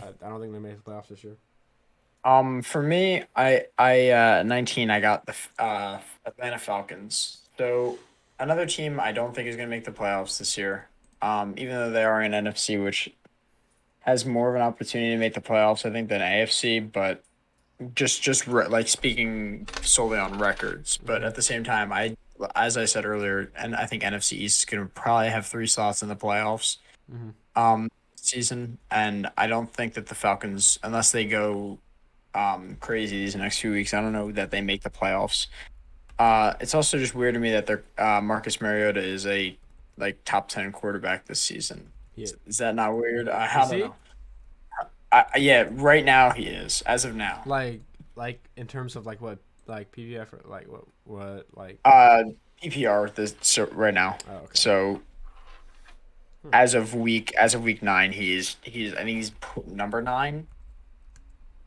I don't think they made the playoffs this year. For me, I 19, I got the Atlanta Falcons. So another team I don't think is going to make the playoffs this year. Even though they are in NFC, which has more of an opportunity to make the playoffs, I think, than AFC. But like speaking solely on records, but at the same time, as I said earlier, and I think NFC East is going to probably have 3 slots in the playoffs. Season, and I don't think that the Falcons, unless they go crazy these next few weeks, I don't know that they make the playoffs. It's also just weird to me that their Marcus Mariota is a top 10 quarterback this season. Yeah. Is that not weird? I don't know. Yeah, right now he is, as of now. Like in terms of what PPF or what PPR right now. Oh, okay. So as of week 9, he's I think he's number 9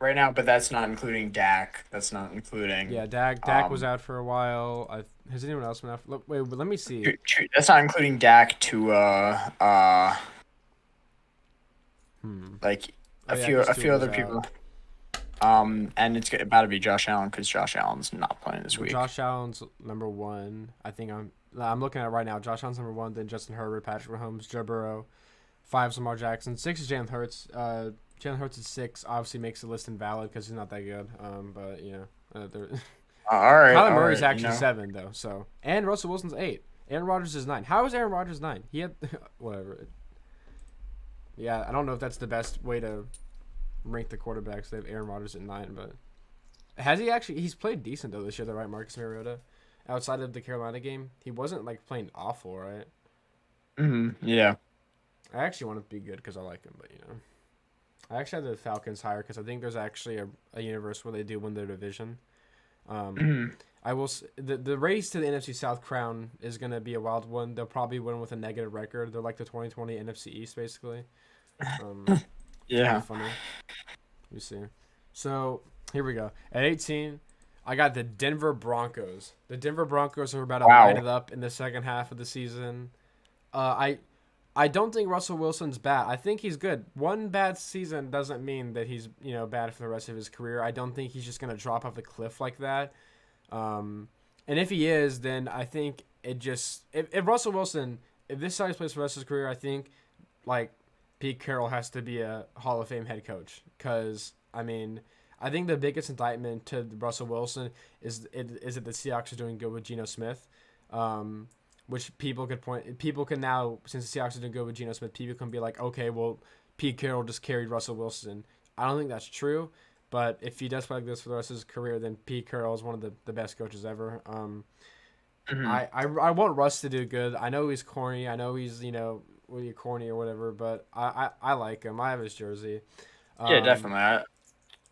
right now, but that's not including Dak. That's not including. Yeah, Dak was out for a while. Has anyone else been out? Wait, let me see. That's not including Dak to a few other people. And it's about to be Josh Allen because Josh Allen's not playing this week. Josh Allen's number 1. I think I'm looking at it right now. Josh Allen's number 1, then Justin Herbert, Patrick Mahomes, Joe Burrow, 5 is Lamar Jackson, 6 is Jalen Hurts. Jalen Hurts is 6. Obviously makes the list invalid because he's not that good. But all right. Kyler Murray's actually 7 though. So and Russell Wilson's 8. Aaron Rodgers is 9. How is Aaron Rodgers 9? He had whatever. Yeah, I don't know if that's the best way to rank the quarterbacks. They have Aaron Rodgers at 9, but has he actually? He's played decent though this year, though, right? Marcus Mariota, outside of the Carolina game, he wasn't playing awful, right? Yeah. I actually want to be good because I like him, but I actually have the Falcons higher because I think there's actually a universe where they do win their division. I will. The race to the NFC South crown is going to be a wild one. They'll probably win with a negative record. They're like the 2020 NFC East, basically. Yeah. Funny. Let me see. So here we go. At 18, I got the Denver Broncos. The Denver Broncos are about to light it up in the second half of the season. I don't think Russell Wilson's bad. I think he's good. One bad season doesn't mean that he's bad for the rest of his career. I don't think he's just gonna drop off a cliff like that. And if he is, then I think it just if Russell Wilson, if this size plays for the rest of his career, I think Pete Carroll has to be a Hall of Fame head coach. Because I think the biggest indictment to Russell Wilson is that the Seahawks are doing good with Geno Smith. Which people can now, since the Seahawks are doing good with Geno Smith, people can be like, okay, well, Pete Carroll just carried Russell Wilson. I don't think that's true, but if he does play like this for the rest of his career, then Pete Carroll is one of the best coaches ever. I want Russ to do good. I know he's corny. I know he's corny or whatever, but I like him. I have his jersey. Yeah, definitely.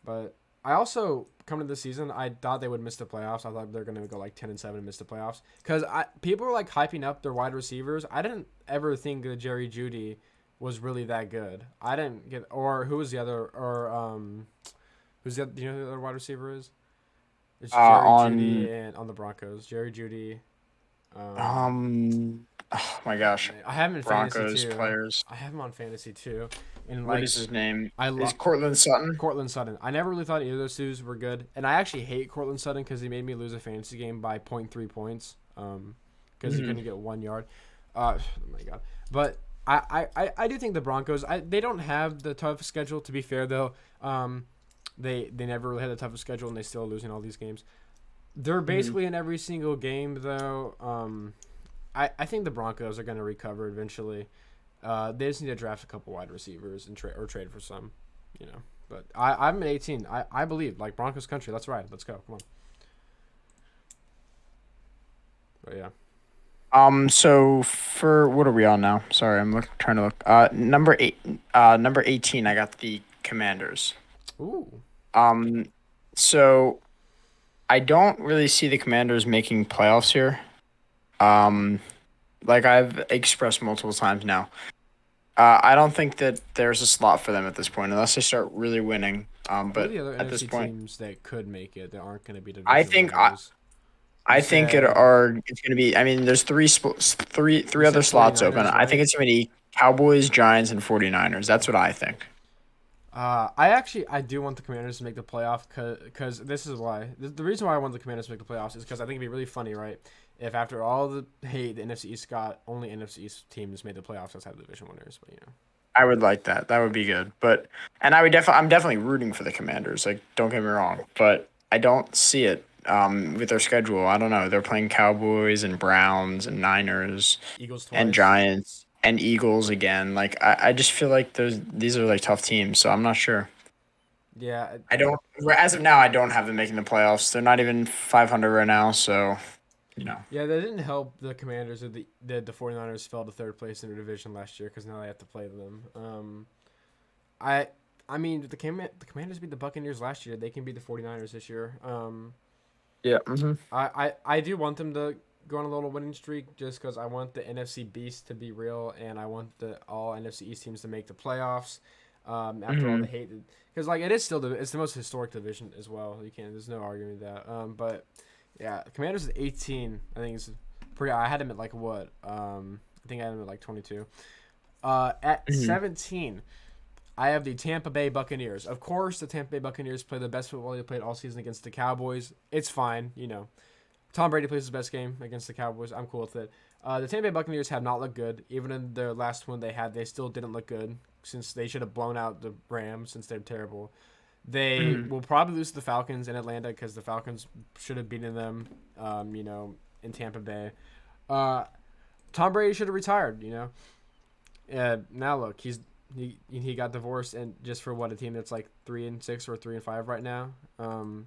But I also, coming to the season, I thought they would miss the playoffs. I thought they're going to go 10-7 and miss the playoffs. Because people were hyping up their wide receivers. I didn't ever think that Jerry Jeudy was really that good. I didn't get, or who was the other, or who's the other, do you know who the other wide receiver is? It's Jerry Jeudy and on the Broncos. Jerry Jeudy. Oh my gosh. I have him in Broncos fantasy too. Players. I have him on fantasy too. And what is his name? Is Courtland Sutton. Courtland Sutton. I never really thought either of those dudes were good, and I actually hate Courtland Sutton because he made me lose a fantasy game by 0.3 points. Because he couldn't get 1 yard. Oh my god. But I do think the Broncos. They don't have the toughest schedule. To be fair though, they never really had the toughest schedule, and they still are losing all these games. They're Mhm. basically in every single game though. I think the Broncos are going to recover eventually. They just need to draft a couple wide receivers and trade for some, you know. But I'm at 18. I believe like Broncos country. Let's ride. Let's go. Come on. But yeah. So for what are we on now? Sorry, trying to look. Number eight. Number 18. I got the Commanders. Ooh. Um, so I don't really see the Commanders making playoffs here. Um, like I've expressed multiple times now. I don't think that there's a slot for them at this point unless they start really winning. Who are But the other at this NFC point, teams that could make it that aren't going to be I division think I, winners? You I think said it's gonna be. I mean, there's you three other said slots open. 49ers, I think right? it's gonna be Cowboys, Giants, and 49ers. That's what I think. I do want the Commanders to make the playoff because this is why the reason why I want the Commanders to make the playoffs is because I think it'd be really funny, right? If after all the hate the NFC East got, only NFC East teams made the playoffs outside the division winners, but you know. I would like that. That would be good. I'm definitely rooting for the Commanders. Like, don't get me wrong, but I don't see it. With their schedule, I don't know. They're playing Cowboys and Browns and Niners Eagles and twice. Giants and Eagles again. Like, I just feel like these are like tough teams. So I'm not sure. Yeah, I don't. As of now, I don't have them making the playoffs. They're not even 500 right now. So you know. yeah, that didn't help the Commanders or the 49ers fell to third place in their division last year because now they have to play them. I I mean the Commanders beat the Buccaneers last year. They can beat the 49ers this year. Yeah. Hmm. I do want them to go on a little winning streak just because I want the NFC Beast to be real and I want the all NFC East teams to make the playoffs. After all the Hmm. hate, because like it is still it's the most historic division as well. You can't there's no arguing that. But yeah, Commanders is 18. I think it's pretty. I had him at like what? I think I had him at like 22. At Hmm. 17. I have the Tampa Bay Buccaneers. Of course, the Tampa Bay Buccaneers play the best football they played all season against the Cowboys. It's fine, you know. Tom Brady plays his best game against the Cowboys. I'm cool with it. The Tampa Bay Buccaneers have not looked good. Even in their last one they had, they still didn't look good since they should have blown out the Rams since they're terrible. They Hmm. will probably lose to the Falcons in Atlanta because the Falcons should have beaten them, in Tampa Bay. Uh, Tom Brady should have retired, you know. Now look, he got divorced and just for what a team that's like 3-6 or 3-5 right now. Hmm.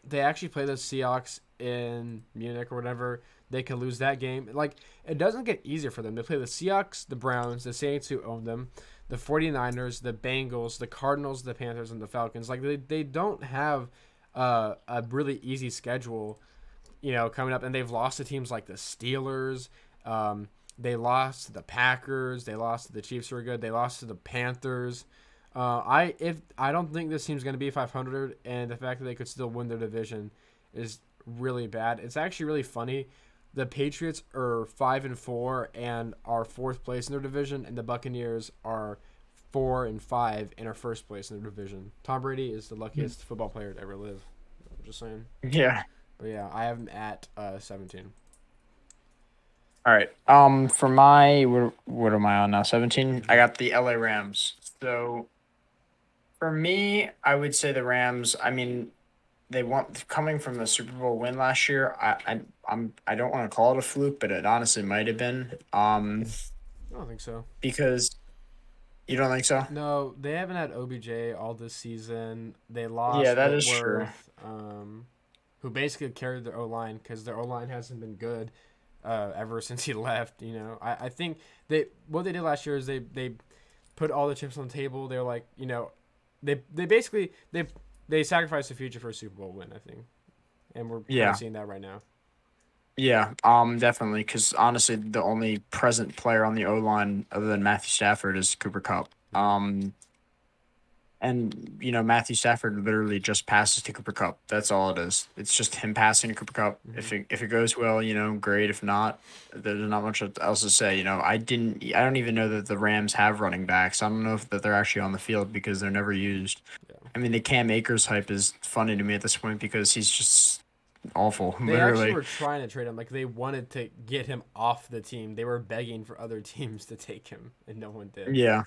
They actually play the Seahawks in Munich or whatever. They could lose that game. Like it doesn't get easier for them. They play the Seahawks, the Browns, the Saints who own them, the 49ers, the Bengals, the Cardinals, the Panthers, and the Falcons. Like they don't have a really easy schedule, you know, coming up, and they've lost to teams like the Steelers. They lost to the Packers. They lost to the Chiefs, who are good. They lost to the Panthers. I don't think this team's going to be 500, and the fact that they could still win their division is really bad. It's actually really funny. The Patriots are 5-4 and are fourth place in their division, and the Buccaneers are 4-5 and are first place in their division. Tom Brady is the luckiest football player to ever live. I'm just saying. Yeah. But yeah, I have him at 17. All right. For what am I on now? 17. I Mm-hmm. got the LA Rams. So for me, I would say the Rams. I mean, they want coming from the Super Bowl win last year. I don't want to call it a fluke, but it honestly might have been. I don't think so. Because you don't think so? No, they haven't had OBJ all this season. They Yeah, lost that is true. Whitworth, who basically carried their O line because their O line hasn't been good ever since he left. You know, I think what they did last year is they put all the chips on the table. They're like, you know, they basically they sacrificed the future for a Super Bowl win. I think, and we're kind of Yeah. seeing that right now. Yeah, definitely. Because honestly, the only present player on the O line other than Matthew Stafford is Cooper Cup. Hmm. And Matthew Stafford literally just passes to Cooper Cup. That's all it is. It's just him passing to Cooper Cup. Hmm. If it goes well, great. If not, there's not much else to say. I don't even know that the Rams have running backs. I don't know if that they're actually on the field because they're never used. Yeah. I mean, the Cam Akers hype is funny to me at this point because he's just awful, They actually literally. were trying to trade him. Like they wanted to get him off the team. They were begging for other teams to take him, and no one did. Yeah.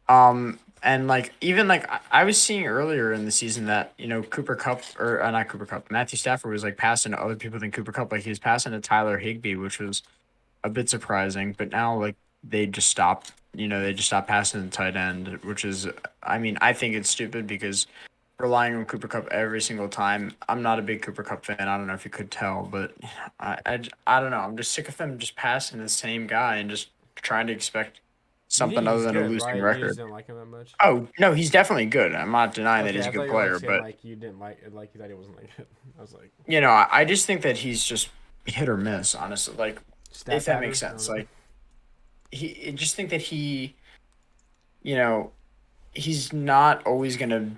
And like even like I was seeing earlier in the season that Cooper Cup or not Cooper Cup, Matthew Stafford was like passing to other people than Cooper Cup. Like he was passing to Tyler Higbee, which was a bit surprising. But now like they just stopped. They just stopped passing the tight end, which is, I mean, I think it's stupid because relying on Cooper Cup every single time. I'm not a big Cooper Cup fan. I don't know if you could tell, but I don't know. I'm just sick of them just passing the same guy and just trying to expect You think something other he's than a good, losing right? You just record. didn't like him that much. Oh no, he's definitely good. I'm not denying that Okay, he's I a thought good you were like player, saying but like you didn't like you thought he wasn't like good. I was like I just think that he's just hit or miss. Honestly, like stat if that makes pattern. I sense. don't know. Like I just think that you know, he's not always gonna.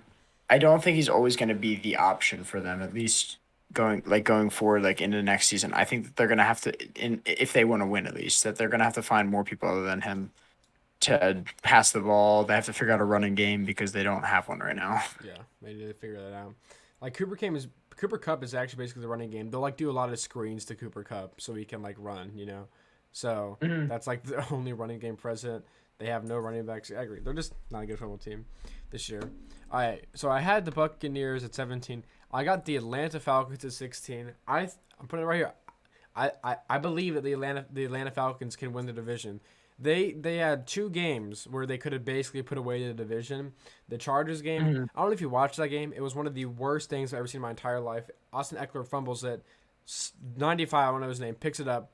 I don't think he's always gonna be the option for them. At least going forward, like into the next season. I think that they're gonna have to, if they want to win, at least that they're gonna have to find more people other than him to pass the ball. They have to figure out a running game because they don't have one right now. Yeah, they need to figure that out. Like Cooper Cup is actually basically the running game. They'll like do a lot of screens to Cooper Cup so he can like run, you know. So Mhm. that's like the only running game present. They have no running backs. I agree. They're just not a good football team this year. All right. So I had the Buccaneers at 17. I got the Atlanta Falcons at 16. I'm putting it right here. I believe that the Atlanta Falcons can win the division. They had two games where they could have basically put away the division. The Chargers game, Mhm. I don't know if you watched that game. It was one of the worst things I've ever seen in my entire life. Austin Eckler fumbles it. 95, I don't know his name, picks it up,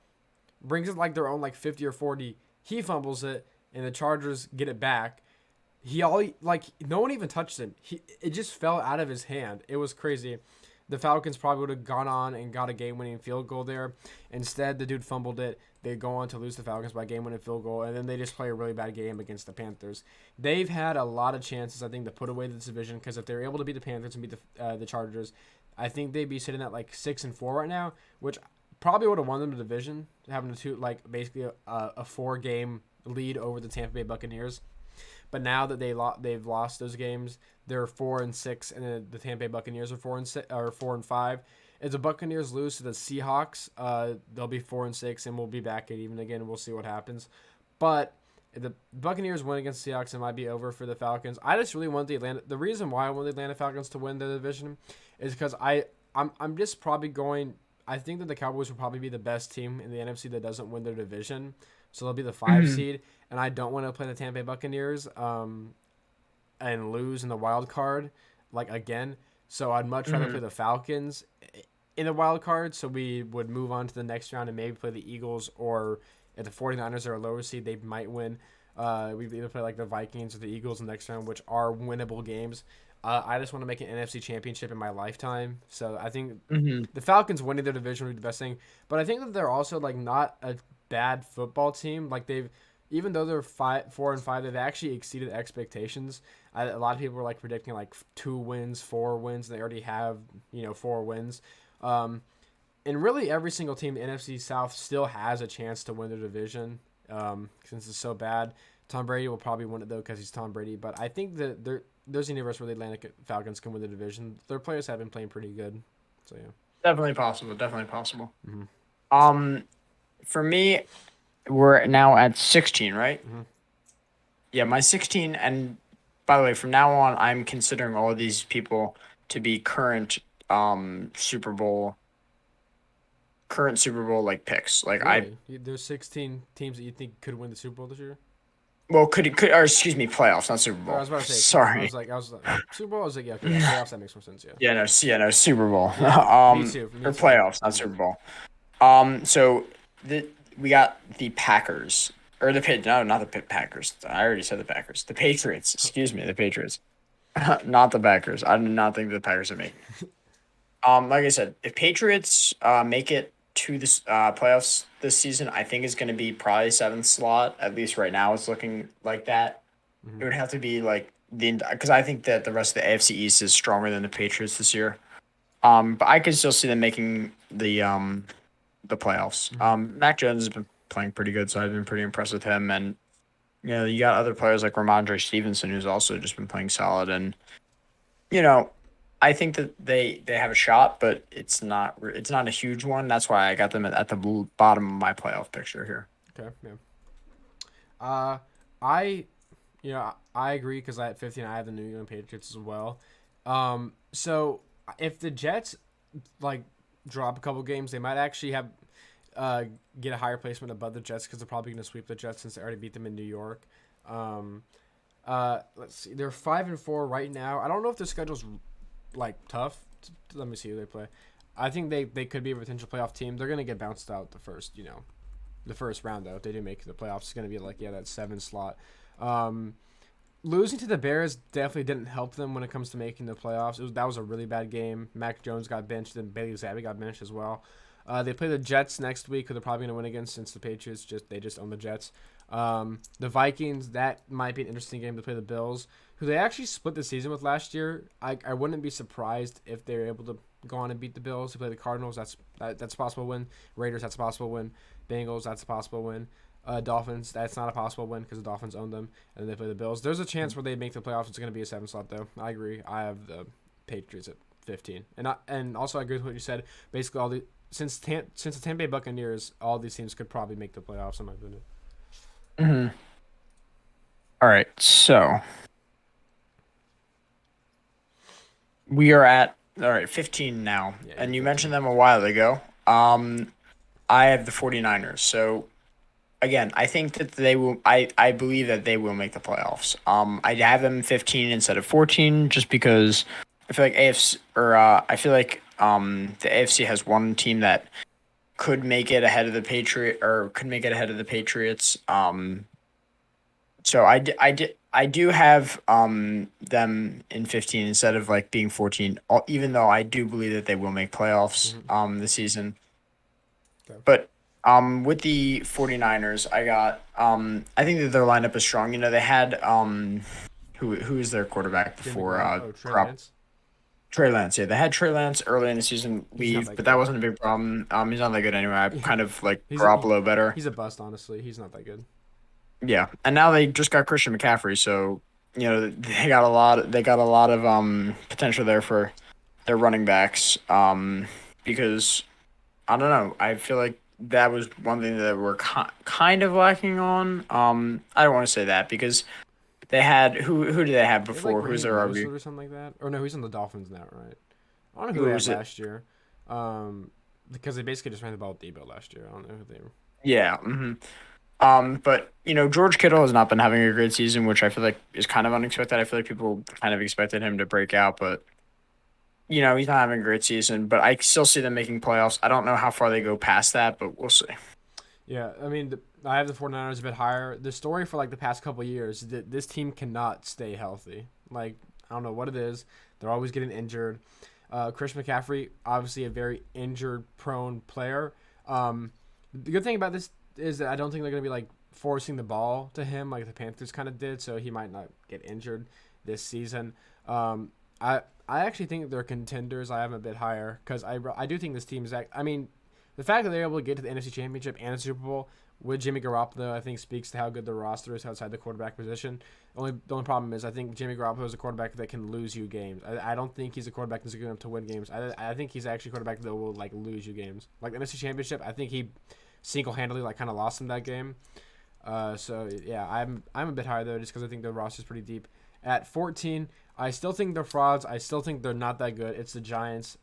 brings it like their own like 50 or 40. He fumbles it, and the Chargers get it back. He all like no one even touched him. It just fell out of his hand. It was crazy. The Falcons probably would have gone on and got a game-winning field goal there. Instead, the dude fumbled it. They go on to lose the Falcons by game-winning field goal, and then they just play a really bad game against the Panthers. They've had a lot of chances, I think, to put away this division because if they're able to beat the Panthers and beat the Chargers, I think they'd be sitting at like 6-4 right now, which probably would have won them the division, having a two like basically a 4-game lead over the Tampa Bay Buccaneers. But now that they've lost those games, they're 4-6, and the Tampa Bay Buccaneers are 4-6 or 4-5. If the Buccaneers lose to the Seahawks, they'll be 4-6, and we'll be back at even again. We'll see what happens. But if the Buccaneers win against the Seahawks, it might be over for the Falcons. I just really want the Atlanta. The reason why I want the Atlanta Falcons to win the division is because I'm just probably going. I think that the Cowboys will probably be the best team in the NFC that doesn't win their division. So they'll be the 5 Mhm. seed, and I don't want to play the Tampa Bay Buccaneers and lose in the wild card like again. So I'd much rather play Mhm. the Falcons in the wild card, so we would move on to the next round and maybe play the Eagles, or if the 49ers are a lower seed, they might win. We either play like the Vikings or the Eagles in the next round, which are winnable games. I just want to make an NFC championship in my lifetime. So I think Mhm. the Falcons winning their division would be the best thing. But I think that they're also like not a bad football team. Like even though they're 4-5, they've actually exceeded expectations. A lot of people were like predicting like 2 wins, 4 wins. They already have 4 wins. Um, and really, every single team in the NFC South still has a chance to win the division. Since it's so bad, Tom Brady will probably win it though because he's Tom Brady. But I think that there's a universe where the Atlantic Falcons can win the division. Their players have been playing pretty good. So yeah. Definitely possible. Definitely possible. Mm-hmm. Um, for me, we're now at 16, right? Mm-hmm. Yeah, my 16. And by the way, from now on, I'm considering all of these people to be current Super Bowl like picks. Like I Really? There's 16 teams that you think could win the Super Bowl this year? well could or excuse me, playoffs, not Super Or I Bowl. was about to say, Sorry. I was like Super Bowl. I was like, yeah, okay, yeah, playoffs. That makes more sense. Yeah. Yeah, no, Super Bowl. Yeah. Me too. Me Or too. playoffs, not Mm-hmm. Super Bowl. So we got the Packers or the Pit. No, not the Packers. I already said the Packers. The Patriots. Excuse me, the Patriots. Not the Packers. I do not think the Packers are making it. Like I said, if Patriots make it to this playoffs this season, I think it's going to be probably seventh slot. At least right now, it's looking like that. Mm-hmm. It would have to be like because I think that the rest of the AFC East is stronger than the Patriots this year. But I could still see them making the playoffs. Mm-hmm. Mac Jones has been playing pretty good, so I've been pretty impressed with him. And you got other players like Ramondre Stevenson, who's also just been playing solid. And you know, I think that they have a shot, but it's not a huge one. That's why I got them at the bottom of my playoff picture here. Okay. Yeah. I Yeah, I agree because at 15 I have the New England Patriots as well. So if the Jets like drop a couple games, they might actually have uh get a higher placement above the Jets because they're probably going to sweep the Jets since they already beat them in New York. Um, let's see, they're 5-4 right now. I don't know if their schedule's like tough. Let me see who they play. I think they could be a potential playoff team. They're going to get bounced out the first round though. If they do make the playoffs, it's going to be like that 7 slot. Um, Losing to the Bears definitely didn't help them when it comes to making the playoffs. That was a really bad game. Mac Jones got benched, and Bailey Zappi got benched as well. They play the Jets next week, who they're probably going to win against since the Patriots just own the Jets. The Vikings, that might be an interesting game to play the Bills, who they actually split the season with last year. I wouldn't be surprised if they're able to go on and beat the Bills. To play the Cardinals, that's a possible win. Raiders, that's a possible win. Bengals, that's a possible win. Dolphins, that's not a possible win because the Dolphins own them, and then they play the Bills. There's a chance where they make the playoffs. It's going to be a 7 slot, though. I agree. I have the Patriots at 15, and also I agree with what you said. Basically, since the Tampa Bay Buccaneers, all these teams could probably make the playoffs. In my opinion. Hmm. All right, so we are at 15 now, Yeah, and you 15. mentioned them a while ago. I have the 49ers. So again, I think that they will. I believe that they will make the playoffs. I have them 15 instead of 14, just because I feel like AFC or I feel like the AFC has one team that could make it ahead of the Patriots. So I do have them in 15 instead of like being 14, even though I do believe that they will make playoffs Mm-hmm. this season. Okay. But with the 49ers, I think that their lineup is strong. You know, they had who is their quarterback Jimmy before Trey Lance. Trey Lance. Yeah, they had Trey Lance early in the season He's not leave, that but that good. wasn't a big problem. He's not that good anyway. I kind of like He's a, he, Garoppolo better. he's a bust, honestly. He's not that good. Yeah, and now they just got Christian McCaffrey, so you know they got a lot. They got a lot of potential there for their running backs. Because I don't know. I feel like that was one thing that we're kind of lacking on. I don't want to say that because they had who did they have They have like before? Who's Raheem their Mostert RB? or something like that. Or no, he's on the Dolphins now, right? I don't know who Who they had was it? last year. Um, because they basically just ran the ball with Debo last year. I don't know who they were. Yeah. But you know George Kittle has not been having a great season, which I feel like is kind of unexpected. I feel like people kind of expected him to break out, but you know he's not having a great season. But I still see them making playoffs. I don't know how far they go past that, but we'll see. Yeah, I mean, I have the 49ers a bit higher. The story for like the past couple of years is that this team cannot stay healthy. Like, I don't know what it is. They're always getting injured. Chris McCaffrey, obviously a very injured prone player. The good thing about this is that I don't think they're going to be like forcing the ball to him like the Panthers kind of did, so he might not get injured this season. Um, I actually think they're contenders. I have them a bit higher because I do think this team is. I mean, the fact that they're able to get to the NFC Championship and the Super Bowl with Jimmy Garoppolo, I think speaks to how good the roster is outside the quarterback position. The only problem is I think Jimmy Garoppolo is a quarterback that can lose you games. I don't think he's a quarterback that's good enough to win games. I think he's actually a quarterback that will like lose you games. Like the NFC Championship, I think he single-handedly like kind of lost him that game. So yeah, I'm a bit higher though, just because I think the roster's pretty deep. At 14, I still think they're frauds. I still think they're not that good. It's the Giants.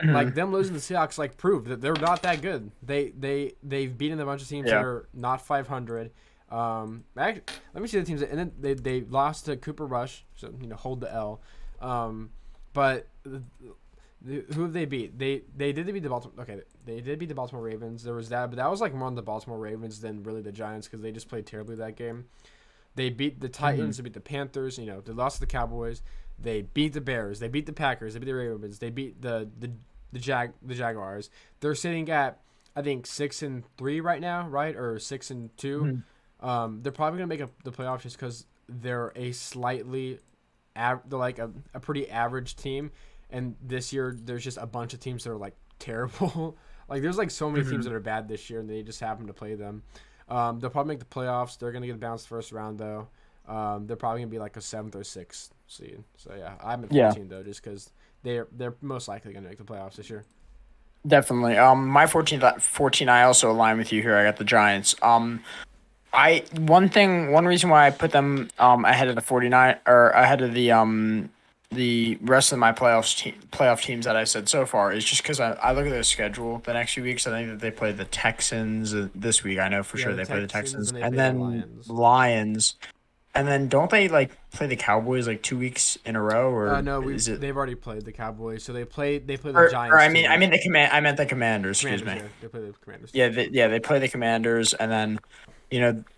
Like them losing the Seahawks like proved that they're not that good. They've beaten a bunch of teams that Yeah. are not 500. Let me see the teams, and then they lost to Cooper Rush, so hold the L. But who have they beat? They did beat the Baltimore. Okay, they did beat the Baltimore Ravens. There was that, but that was like more on the Baltimore Ravens than really the Giants because they just played terribly that game. They beat the Titans. They beat the Panthers. They lost to the Cowboys. They beat the Bears. They beat the Packers. They beat the Ravens. They beat the Jaguars. They're sitting at I think 6-3 right now, right, or 6-2. They're probably gonna make the playoffs just because they're a slightly, they're like a pretty average team, and this year there's just a bunch of teams that are like terrible. Like there's like so many teams that are bad this year, and they just happen to play them. They'll probably make the playoffs. They're gonna get bounced first round though. They're probably gonna be like a 7th or 6th seed. So yeah, I'm at Yeah. 14 though, just because they're most likely gonna make the playoffs this year. Definitely. My 14, I also align with you here. I got the Giants. One reason why I put them ahead of the 49 or ahead of the rest of my playoff teams that I said so far is just because I look at their schedule the next few weeks. I think that they play the Texans this week. I know for Yeah, sure the they play the Texans Texans and they and play the then Lions. Lions, and then don't they like play the Cowboys like 2 weeks in a row, or No, is it? they've already played the Cowboys, so they play the Or Giants I 2 mean weeks. the command. I meant the Commanders. Excuse Commanders, me. yeah, they play the Commanders 2 Yeah, weeks. they play the Commanders, and then,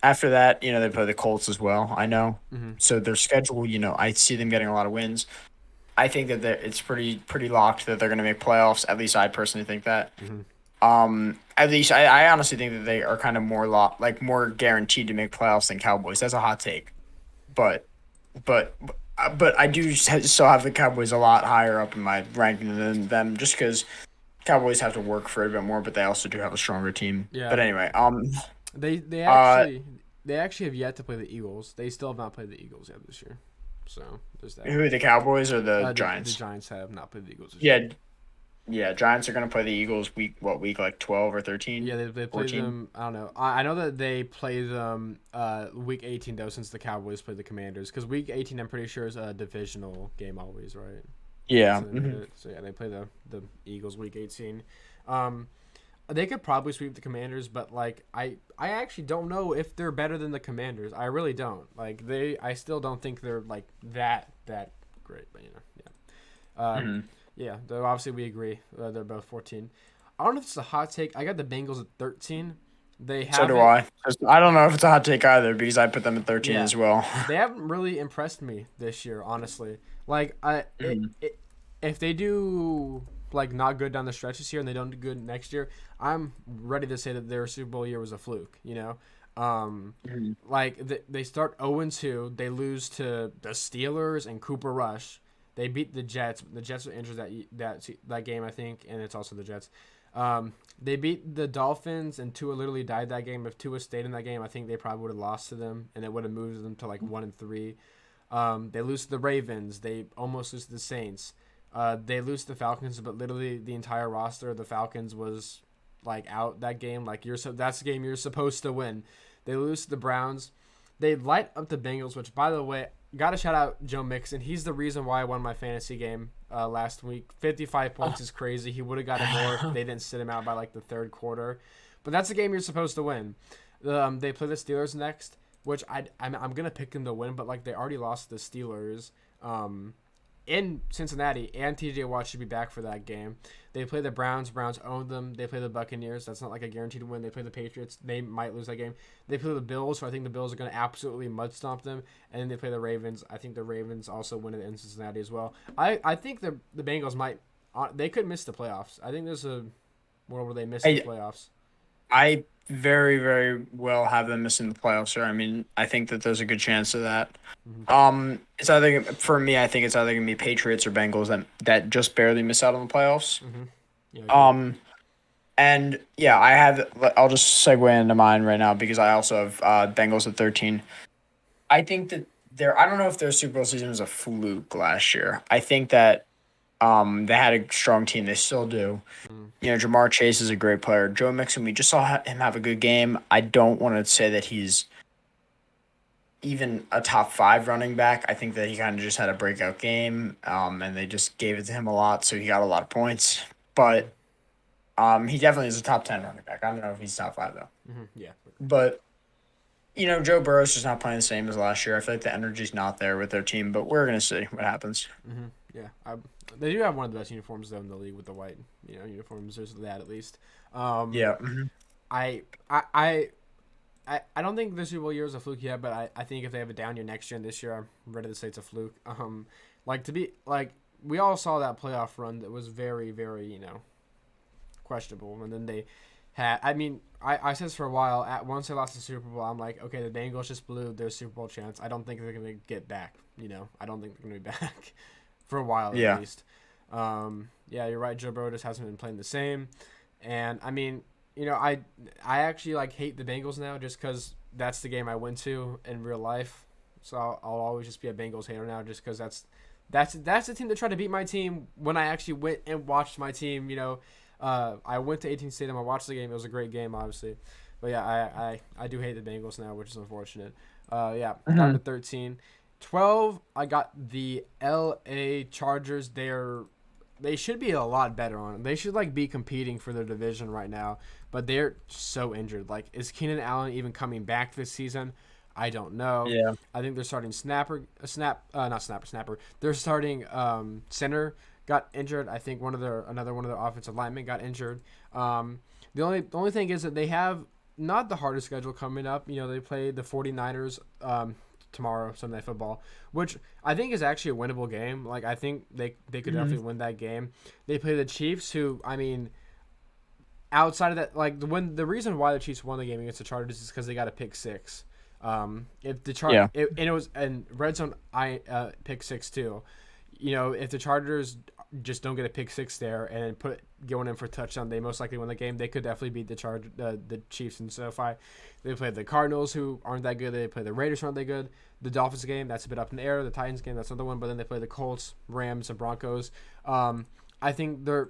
after that, they play the Colts as well. I know. Mm-hmm. So their schedule, I see them getting a lot of wins. I think that it's pretty locked that they're going to make playoffs. At least I personally think that. Mm-hmm. At least I honestly think that they are kind of more guaranteed to make playoffs than Cowboys. That's a hot take, but but but I do still have the Cowboys a lot higher up in my ranking than them, just because Cowboys have to work for it a bit more, but they also do have a stronger team. Yeah, But anyway, they they uh, actually they actually have yet to play the Eagles. They still have not played the Eagles yet this year. So there's that. who are the Cowboys or the The Giants? Giants have not played the Eagles this year. Yeah, yeah, Giants are gonna play the Eagles week like 12 or 13, Yeah, they played 14? them. I don't know. I know that they play them week 18 though, since the Cowboys played the Commanders. Because week 18, I'm pretty sure is a divisional game always, right? Yeah. So they made it. So yeah, they play the Eagles week 18. Um, they could probably sweep the Commanders, but like I actually don't know if they're better than the Commanders. I really don't. Like I still don't think they're like that great. But yeah. hmm Yeah. Though obviously we agree. They're both 14. I don't know if it's a hot take. I got the Bengals at 13. They So do haven't. I. 'Cause I don't know if it's a hot take either because I put them at 13 Yeah, as well. they haven't really impressed me this year, honestly. Like if they do like not good down the stretch this year and they don't do good next year, I'm ready to say that their Super Bowl year was a fluke. Mhm. Like they start 0-2, they lose to the Steelers and Cooper Rush. They beat the Jets. The Jets were injured that game, I think, and it's also the Jets. They beat the Dolphins, and Tua literally died that game. If Tua stayed in that game, I think they probably would have lost to them, and it would have moved them to like 1-3. They lose to the Ravens. They almost lose to the Saints. They lose to the Falcons, but literally the entire roster of the Falcons was like out that game. Like that's the game you're supposed to win. They lose to the Browns. They light up the Bengals, which, by the way, got to shout out Joe Mixon. He's the reason why I won my fantasy game last week. 55 points is crazy. He would have gotten more if they didn't sit him out by like the third quarter. But that's a game you're supposed to win. They play the Steelers next, which I'm gonna pick them to win, but like they already lost to the Steelers. In Cincinnati, and TJ Watt should be back for that game. They play the Browns. Browns own them. They play the Buccaneers. That's not like a guaranteed win. They play the Patriots. They might lose that game. They play the Bills, so I think the Bills are going to absolutely mud stomp them. And then they play the Ravens. I think the Ravens also win it in Cincinnati as well. I think the Bengals might they could miss the playoffs. I think there's a world where they miss the I playoffs. I very, very well have them missing the playoffs, sir. I mean, I think that there's a good chance of that. Mm-hmm. It's either for me, I think it's either gonna be Patriots or Bengals that just barely miss out on the playoffs. Mm-hmm. Yeah, I agree. Um, and yeah, I'll just segue into mine right now because I also have Bengals at 13. I think that I don't know if their Super Bowl season was a fluke last year. I think that they had a strong team. They still do. Mm. Jamar Chase is a great player. Joe Mixon, we just saw him have a good game. I don't want to say that he's even a top five running back. I think that he kind of just had a breakout game, and they just gave it to him a lot, so he got a lot of points. But he definitely is a top 10 running back. I don't know if he's top five though. Mm-hmm. Yeah. But Joe Burrow's just not playing the same as last year. I feel like the energy's not there with their team, but we're gonna see what happens. Mm-hmm. Yeah. They do have one of the best uniforms though in the league with the white uniforms. There's that at least. Yeah. I I I I don't think the Super Bowl year is a fluke yet, but I think if they have a down year next year and this year, I'm ready to say it's a fluke. Like to be like we all saw that playoff run that was very very questionable, and then they had. I mean, I said this for a while. At once they lost the Super Bowl, I'm like, okay, the Bengals just blew their Super Bowl chance. I don't think they're gonna get back. I don't think they're gonna be back for a while at Yeah. least. Yeah, you're right. Joe Burrow just hasn't been playing the same, and I mean, I actually like hate the Bengals now just because that's the game I went to in real life. So I'll always just be a Bengals hater now, just because that's the team that tried to beat my team when I actually went and watched my team. I went to 18 Stadium. I watched the game. It was a great game, obviously. But yeah, I do hate the Bengals now, which is unfortunate. Yeah, got them Hmm. at 13. 12, I got the LA Chargers. They should be a lot better on it. They should like be competing for their division right now, but they're so injured. Like, is Keenan Allen even coming back this season? I don't know. Yeah. I think they're starting not snapper. They're starting center got injured. I think another one of their offensive linemen got injured. The only thing is that they have not the hardest schedule coming up. You know, they play the 49ers tomorrow, Sunday Night Football, which I think is actually a winnable game. Like, I think they could Hmm. definitely win that game. They play the Chiefs, who, I mean, outside of that, like, the reason why the Chiefs won the game against the Chargers is because they got a pick six. If the Yeah. and it was and red zone I pick six too. You know, if the Chargers just don't get a pick six there and put going in for a touchdown, they most likely win the game. They could definitely beat the Chiefs in SoFi. They play the Cardinals, who aren't that good. They play the Raiders, who aren't that good. The Dolphins game, that's a bit up in the air. The Titans game, that's another one. But then they play the Colts, Rams, and Broncos. I think the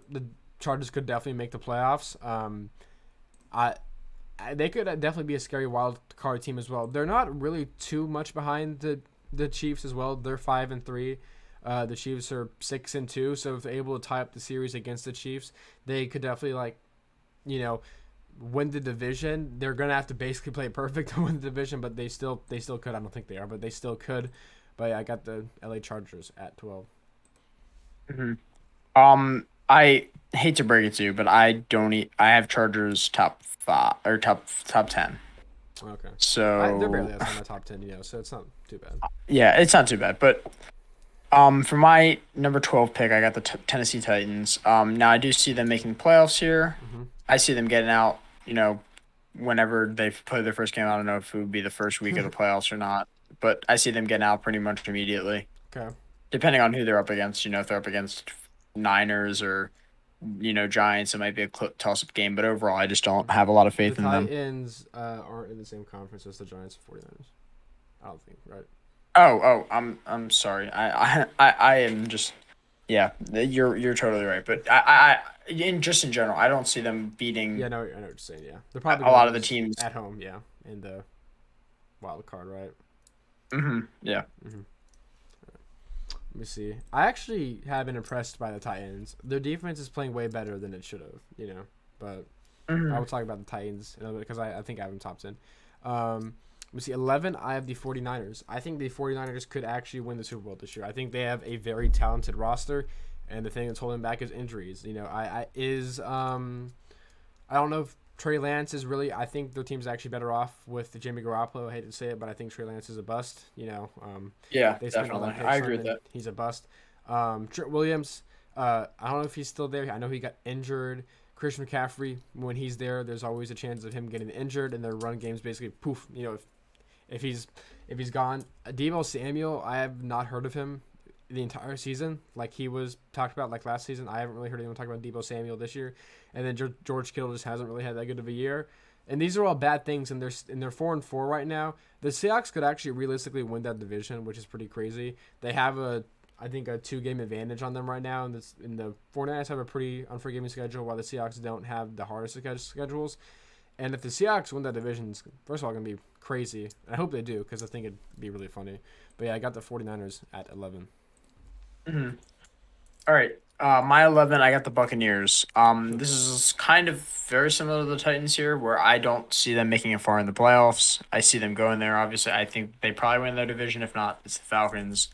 Chargers could definitely make the playoffs. I they could definitely be a scary wild card team as well. They're not really too much behind the Chiefs as well. They're 5-3. The Chiefs are 6-2. So if they're able to tie up the series against the Chiefs, they could definitely you know win the division. They're gonna have to basically play perfect to win the division, but they still could. I don't think they are, but they still could. But yeah, I got the LA Chargers at 12. Hmm. I hate to break it to you, but I don't eat. I have Chargers top five or top 10. Okay, they're barely So outside my top 10, so it's not too bad. yeah, it's not too bad. But for my number 12 pick, I got the Tennessee Titans. Now I do see them making playoffs here. Hmm. I see them getting out. Whenever they play their first game, I don't know if it would be the first week of the playoffs or not, but I see them getting out pretty much immediately, Okay. depending on who they're up against. If they're up against Niners or Giants, it might be a toss-up game. But overall, I just don't have a lot of The faith in them. Titans aren't in the same conference as the Giants and 49ers. I don't think, right? Oh, I'm sorry. I am just yeah. You're totally right. But in general, I don't see them beating Yeah, I know what you're saying. Yeah, they're probably a gonna lot of the lose teams. at home. Yeah, in the wild card, right? Yeah. Hmm. Let me see. I actually have been impressed by the Titans. Their defense is playing way better than it should have. But I Hmm. will talk about the Titans in a little bit because I think I have them top 10. Let me see. 11, I have the 49ers. I think the 49ers could actually win the Super Bowl this year. I think they have a very talented roster, and the thing that's holding back is injuries. I don't know if Trey Lance is really. I think their team's actually better off with Jimmy Garoppolo. I hate to say it, but I think Trey Lance is a bust. Yeah, They spent all definitely. that I picks on agree him, with and that. he's a bust. Trent Williams, I don't know if he's still there. I know he got injured. Christian McCaffrey, when he's there, there's always a chance of him getting injured, and their run game's basically poof. If he's gone. Debo Samuel, I have not heard of him the entire season. Like he was talked about like last season. I haven't really heard anyone talk about Debo Samuel this year. And then George Kittle just hasn't really had that good of a year. And these are all bad things, and they're 4-4 right now. The Seahawks could actually realistically win that division, which is pretty crazy. They have I think a 2-game advantage on them right now, and the 49ers have a pretty unforgiving schedule, while the Seahawks don't have the hardest schedules. And if the Seahawks win that division, it's first of all going to be crazy. I hope they do because I think it'd be really funny. But yeah, I got the 49ers at 11. Hmm. All right. My 11, I got the Buccaneers. This is kind of very similar to the Titans here, where I don't see them making it far in the playoffs. I see them going there. Obviously, I think they probably win their division. If not, it's the Falcons.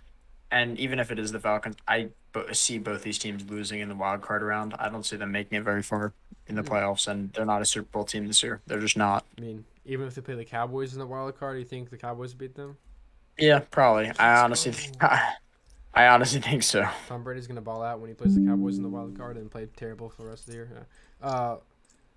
And even if it is the Falcons, I see both these teams losing in the wild card round. I don't see them making it very far in the Hmm. playoffs, and they're not a Super Bowl team this year. They're just not. I mean, even if they play the Cowboys in the wild card, you think the Cowboys beat them? Yeah, probably. Let's go. I honestly think so. Tom Brady's gonna ball out when he plays the Cowboys in the wild card and play terrible for the rest of the year. Yeah.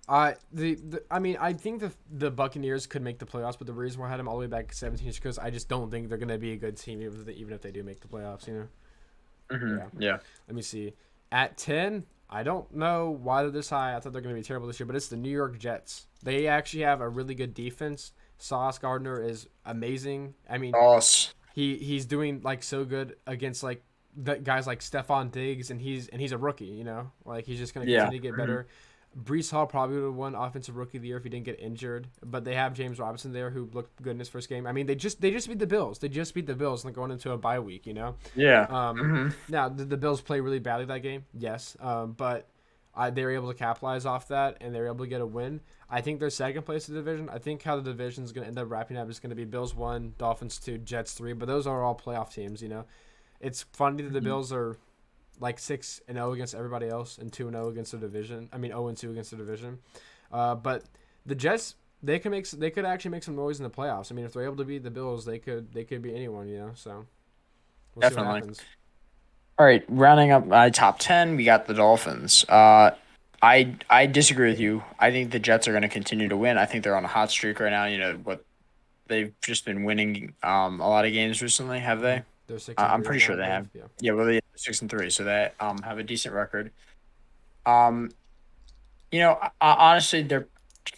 I mean, I think the Buccaneers could make the playoffs, but the reason why I had them all the way back at 17 is because I just don't think they're gonna be a good team, even if they do make the playoffs. Hmm. Yeah. Yeah. Let me see. At 10, I don't know why they're this high. I thought they're gonna be terrible this year, but it's the New York Jets. They actually have a really good defense. Sauce Gardner is amazing. I mean, Loss. he's doing like so good against like the guys like Stephon Diggs, and he's a rookie. Like he's just gonna Yeah. continue to get Mhm. better. Brees Hall probably would have won Offensive Rookie of the Year if he didn't get injured. But they have James Robinson there who looked good in his first game. I mean, they just beat the Bills. They just beat the Bills and going into a bye week. Yeah. Um, Hmm. Now did the Bills play really badly that game? Yes. But they were able to capitalize off that and they were able to get a win. I think they're second place in the division. I think how the division is going to end up wrapping up is going to be Bills 1, Dolphins 2, Jets 3. But those are all playoff teams. It's funny that the Bills are like 6-0 against everybody else and 2-0 against the division. I mean 0-2 against the division. But the Jets they could actually make some noise in the playoffs. I mean if they're able to beat the Bills, they could beat anyone. So we'll see what Definitely. happens. All right, rounding up my top 10, we got the Dolphins. I disagree with you. I think the Jets are going to continue to win. I think they're on a hot streak right now. What they've just been winning a lot of games recently, have they? They're 6-3 I'm right pretty now, I sure they believe. have. Yeah. Yeah, well, they're 6-3, so they have a decent record. Um, honestly, their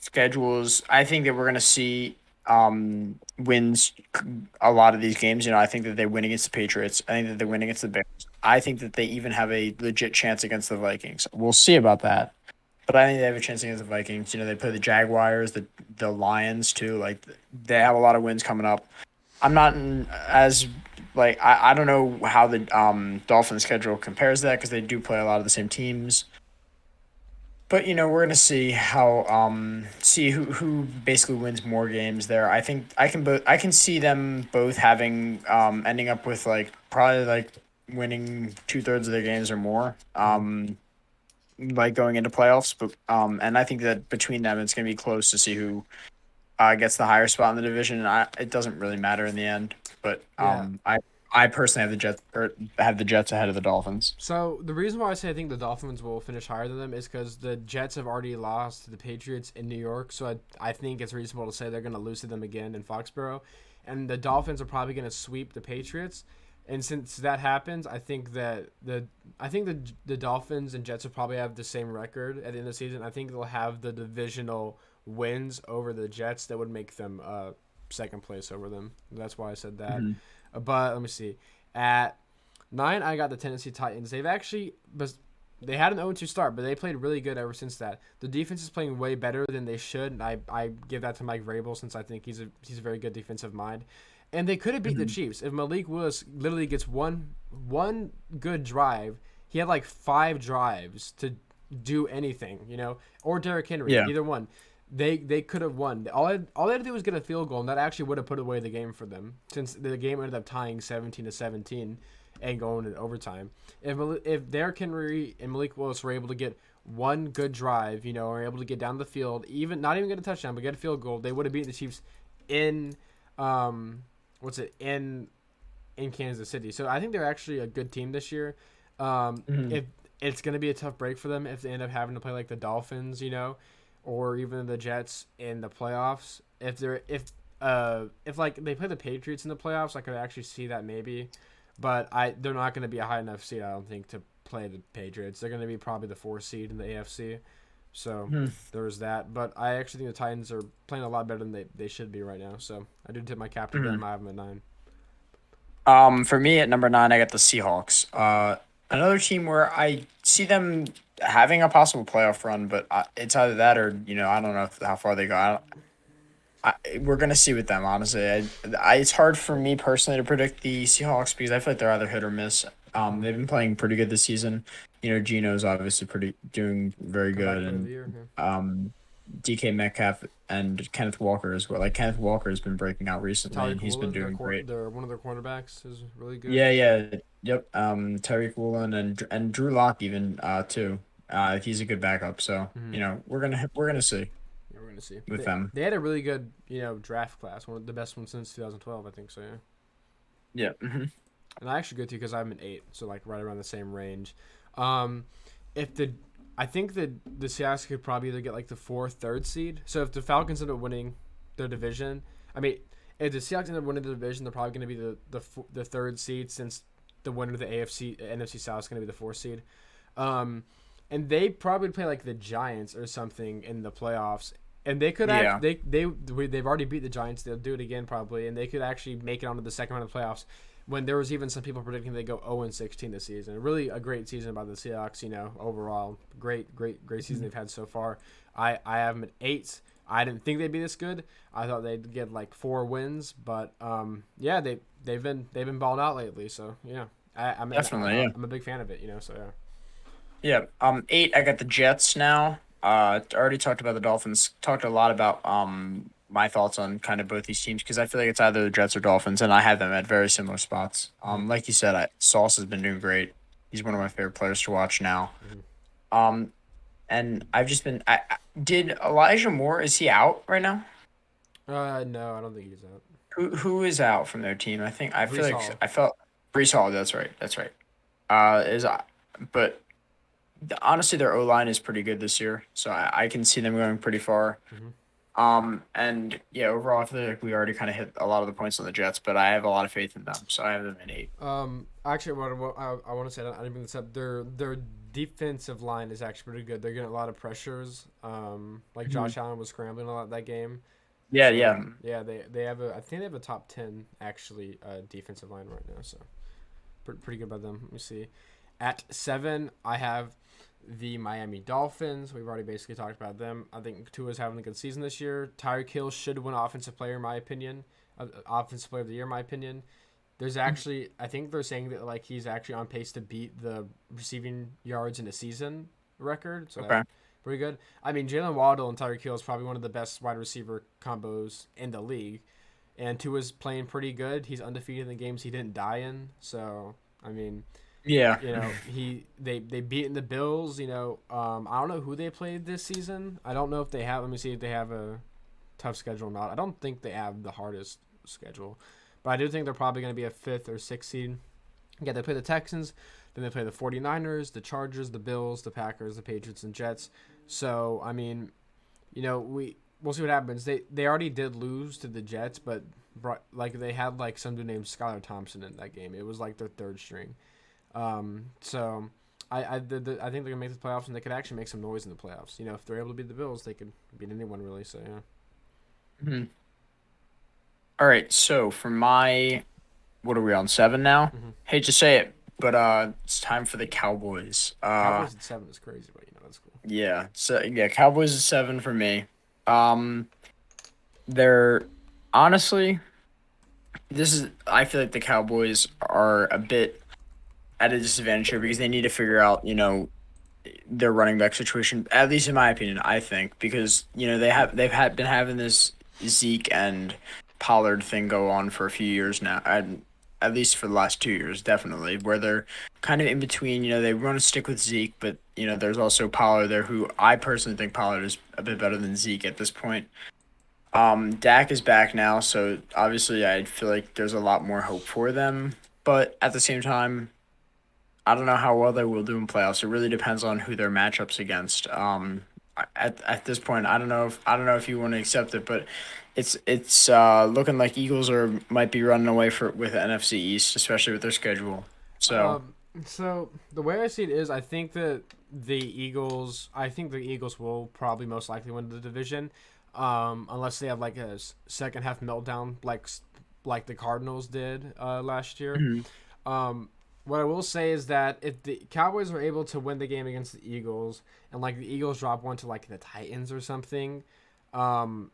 schedules. I think that we're gonna see wins a lot of these games. I think that they win against the Patriots. I think that they win against the Bears. I think that they even have a legit chance against the Vikings. We'll see about that. But I think they have a chance against the Vikings. They play the Jaguars, the Lions too. Like they have a lot of wins coming up. I'm not as like I don't know how the Dolphins schedule compares to that because they do play a lot of the same teams. But we're gonna see how see who basically wins more games there. I think I can see them both having ending up with like probably like winning 2/3 of their games or more. Mhm. Like going into playoffs, but and I think that between them it's gonna be close to see who gets the higher spot in the division. And it doesn't really matter in the end. But Yeah. I personally have the Jets or have the Jets ahead of the Dolphins. So the reason why I say I think the Dolphins will finish higher than them is because the Jets have already lost to the Patriots in New York. So I think it's reasonable to say they're going to lose to them again in Foxborough, and the Dolphins are probably going to sweep the Patriots. And since that happens, I think that the Dolphins and Jets will probably have the same record at the end of the season. I think they'll have the divisional wins over the Jets that would make them second place over them. That's why I said that. Hmm. But let me see. At 9, I got the Tennessee Titans. They had an 0-2 start, but they played really good ever since that. The defense is playing way better than they should. And I give that to Mike Vrabel since I think he's a very good defensive mind. And they could have beat the Hmm. Chiefs if Malik Willis literally gets one good drive. He had like 5 drives to do anything, or Derrick Henry, Yeah. either one. They could have won. All they had to do was get a field goal, and that actually would have put away the game for them, since the game ended up tying 17-17 and going in overtime. If Derrick Henry and Malik Willis were able to get one good drive, or able to get down the field, even not even get a touchdown, but get a field goal, they would have beaten the Chiefs in what's it in Kansas City. So I think they're actually a good team this year. Hmm. If it's going to be a tough break for them if they end up having to play like the Dolphins, or even the Jets in the playoffs. If like they play the Patriots in the playoffs, I could actually see that maybe, but they're not going to be a high enough seed, I don't think, to play the Patriots. They're going to be probably the 4th seed in the AFC. So Hmm. there's that, but I actually think the Titans are playing a lot better than they should be right now. So I do tip my cap to them. Hmm. I have them at 9. For me at number 9, I got the Seahawks. Another team where I see them having a possible playoff run, but it's either that or I don't know how far they go. We're gonna see with them, honestly. It's hard for me personally to predict the Seahawks because I feel like they're either hit or miss. They've been playing pretty good this season. Gino's obviously pretty doing very Comeback good, player of and the year. Yeah. DK Metcalf and Kenneth Walker as well. Like Kenneth Walker has been breaking out recently, and Tyreek he's been Woolen, doing great. one of their cornerbacks, is really good. Yeah, yeah, yep. Tyreek Woolen and Drew Lock even too. He's a good backup. So Mm-hmm. we're gonna see Yeah, we're gonna see. with them. They had a really good draft class, one of the best ones since 2012, I think so. Yeah. Yeah. Hmm. And I actually go to because I'm an 8, so like right around the same range. Um, if the I think that the Seahawks could probably either get like the 4th, 3rd seed. So if the Falcons end up winning their division, I mean, if the Seahawks end up winning the division, they're probably going to be the 3rd seed since the winner of the NFC South is going to be the 4th seed. Um, and they probably play like the Giants or something in the playoffs. And they could Yeah. they've already beat the Giants. They'll do it again probably, and they could actually make it onto the second round of the playoffs. When there was even some people predicting they go 0-16 this season. Really a great season by the Seahawks. Overall, great season they've had so far. I have them at 8. I didn't think they'd be this good. I thought they'd get like 4 wins, but yeah, they've been balling out lately. So yeah, Definitely, yeah. I'm a big fan of it. So yeah. Yeah. 8. I got the Jets now. Already talked about the Dolphins. Talked a lot about my thoughts on kind of both these teams because I feel like it's either the Jets or Dolphins, and I have them at very similar spots. Like you said, Sauce has been doing great. He's one of my favorite players to watch now. Mhm. Um, and I've just been. Did Elijah Moore, is he out right now? No, I don't think he's out. Who is out from their team? I feel Brees like Hall. I felt Brees Hall. That's right. That's right. Is but honestly, their O line is pretty good this year, so I can see them going pretty far. Mhm. And yeah, overall, I feel like we already kind of hit a lot of the points on the Jets, but I have a lot of faith in them, so I have them in 8. Actually, what I want to say, I didn't bring this up. Their defensive line is actually pretty good. They're getting a lot of pressures. Like Mhm. Josh Allen was scrambling a lot that game. Yeah, So yeah, yeah, they have I think they have a top 10 actually defensive line right now. So pretty good by them. Let me see. At 7, I have the Miami Dolphins. We've already basically talked about them. I think Tua's having a good season this year. Tyreek Hill should win Offensive Player, in my opinion. Offensive Player of the Year, in my opinion. There's actually, I think they're saying that like he's actually on pace to beat the receiving yards in a season record. So okay, that's pretty good. I mean, Jalen Waddle and Tyreek Hill is probably one of the best wide receiver combos in the league, and Tua's playing pretty good. He's undefeated in the games he didn't die in. So I mean, yeah, they beaten the Bills. I don't know who they played this season. I don't know if they have. Let me see if they have a tough schedule or not. I don't think they have the hardest schedule, but I do think they're probably going to be a 5th or 6th seed. Yeah, they play the Texans, then they play the 49ers, the Chargers, the Bills, the Packers, the Patriots, and Jets. So I mean, we'll see what happens. They already did lose to the Jets, but like they had like some dude named Skylar Thompson in that game. It was like their third string. So I think they're gonna make the playoffs and they could actually make some noise in the playoffs. If they're able to beat the Bills, they could beat anyone really. So yeah. Mhm. All right. So for my, what are we on, 7 now? Mm-hmm. Hate to say it, but it's time for the Cowboys. Cowboys at 7 is crazy, but that's cool. Yeah. So yeah, Cowboys is 7 for me. Um, they're honestly, I feel like the Cowboys are a bit at a disadvantage here because they need to figure out, their running back situation. At least in my opinion, I think because they've been having this Zeke and Pollard thing go on for a few years now, and at least for the last 2 years, definitely, where they're kind of in between. They want to stick with Zeke, but there's also Pollard there, who I personally think Pollard is a bit better than Zeke at this point. Dak is back now, so obviously I feel like there's a lot more hope for them. But at the same time, I don't know how well they will do in playoffs. It really depends on who their matchups against. At this point, I don't know if you want to accept it, but it's looking like Eagles might be running away with NFC East, especially with their schedule. So So the way I see it is, I think the Eagles will probably most likely win the division, unless they have like a second half meltdown like the Cardinals did last year. mhm. What I will say is that if the Cowboys were able to win the game against the Eagles and like the Eagles drop one to like the Titans or something, um,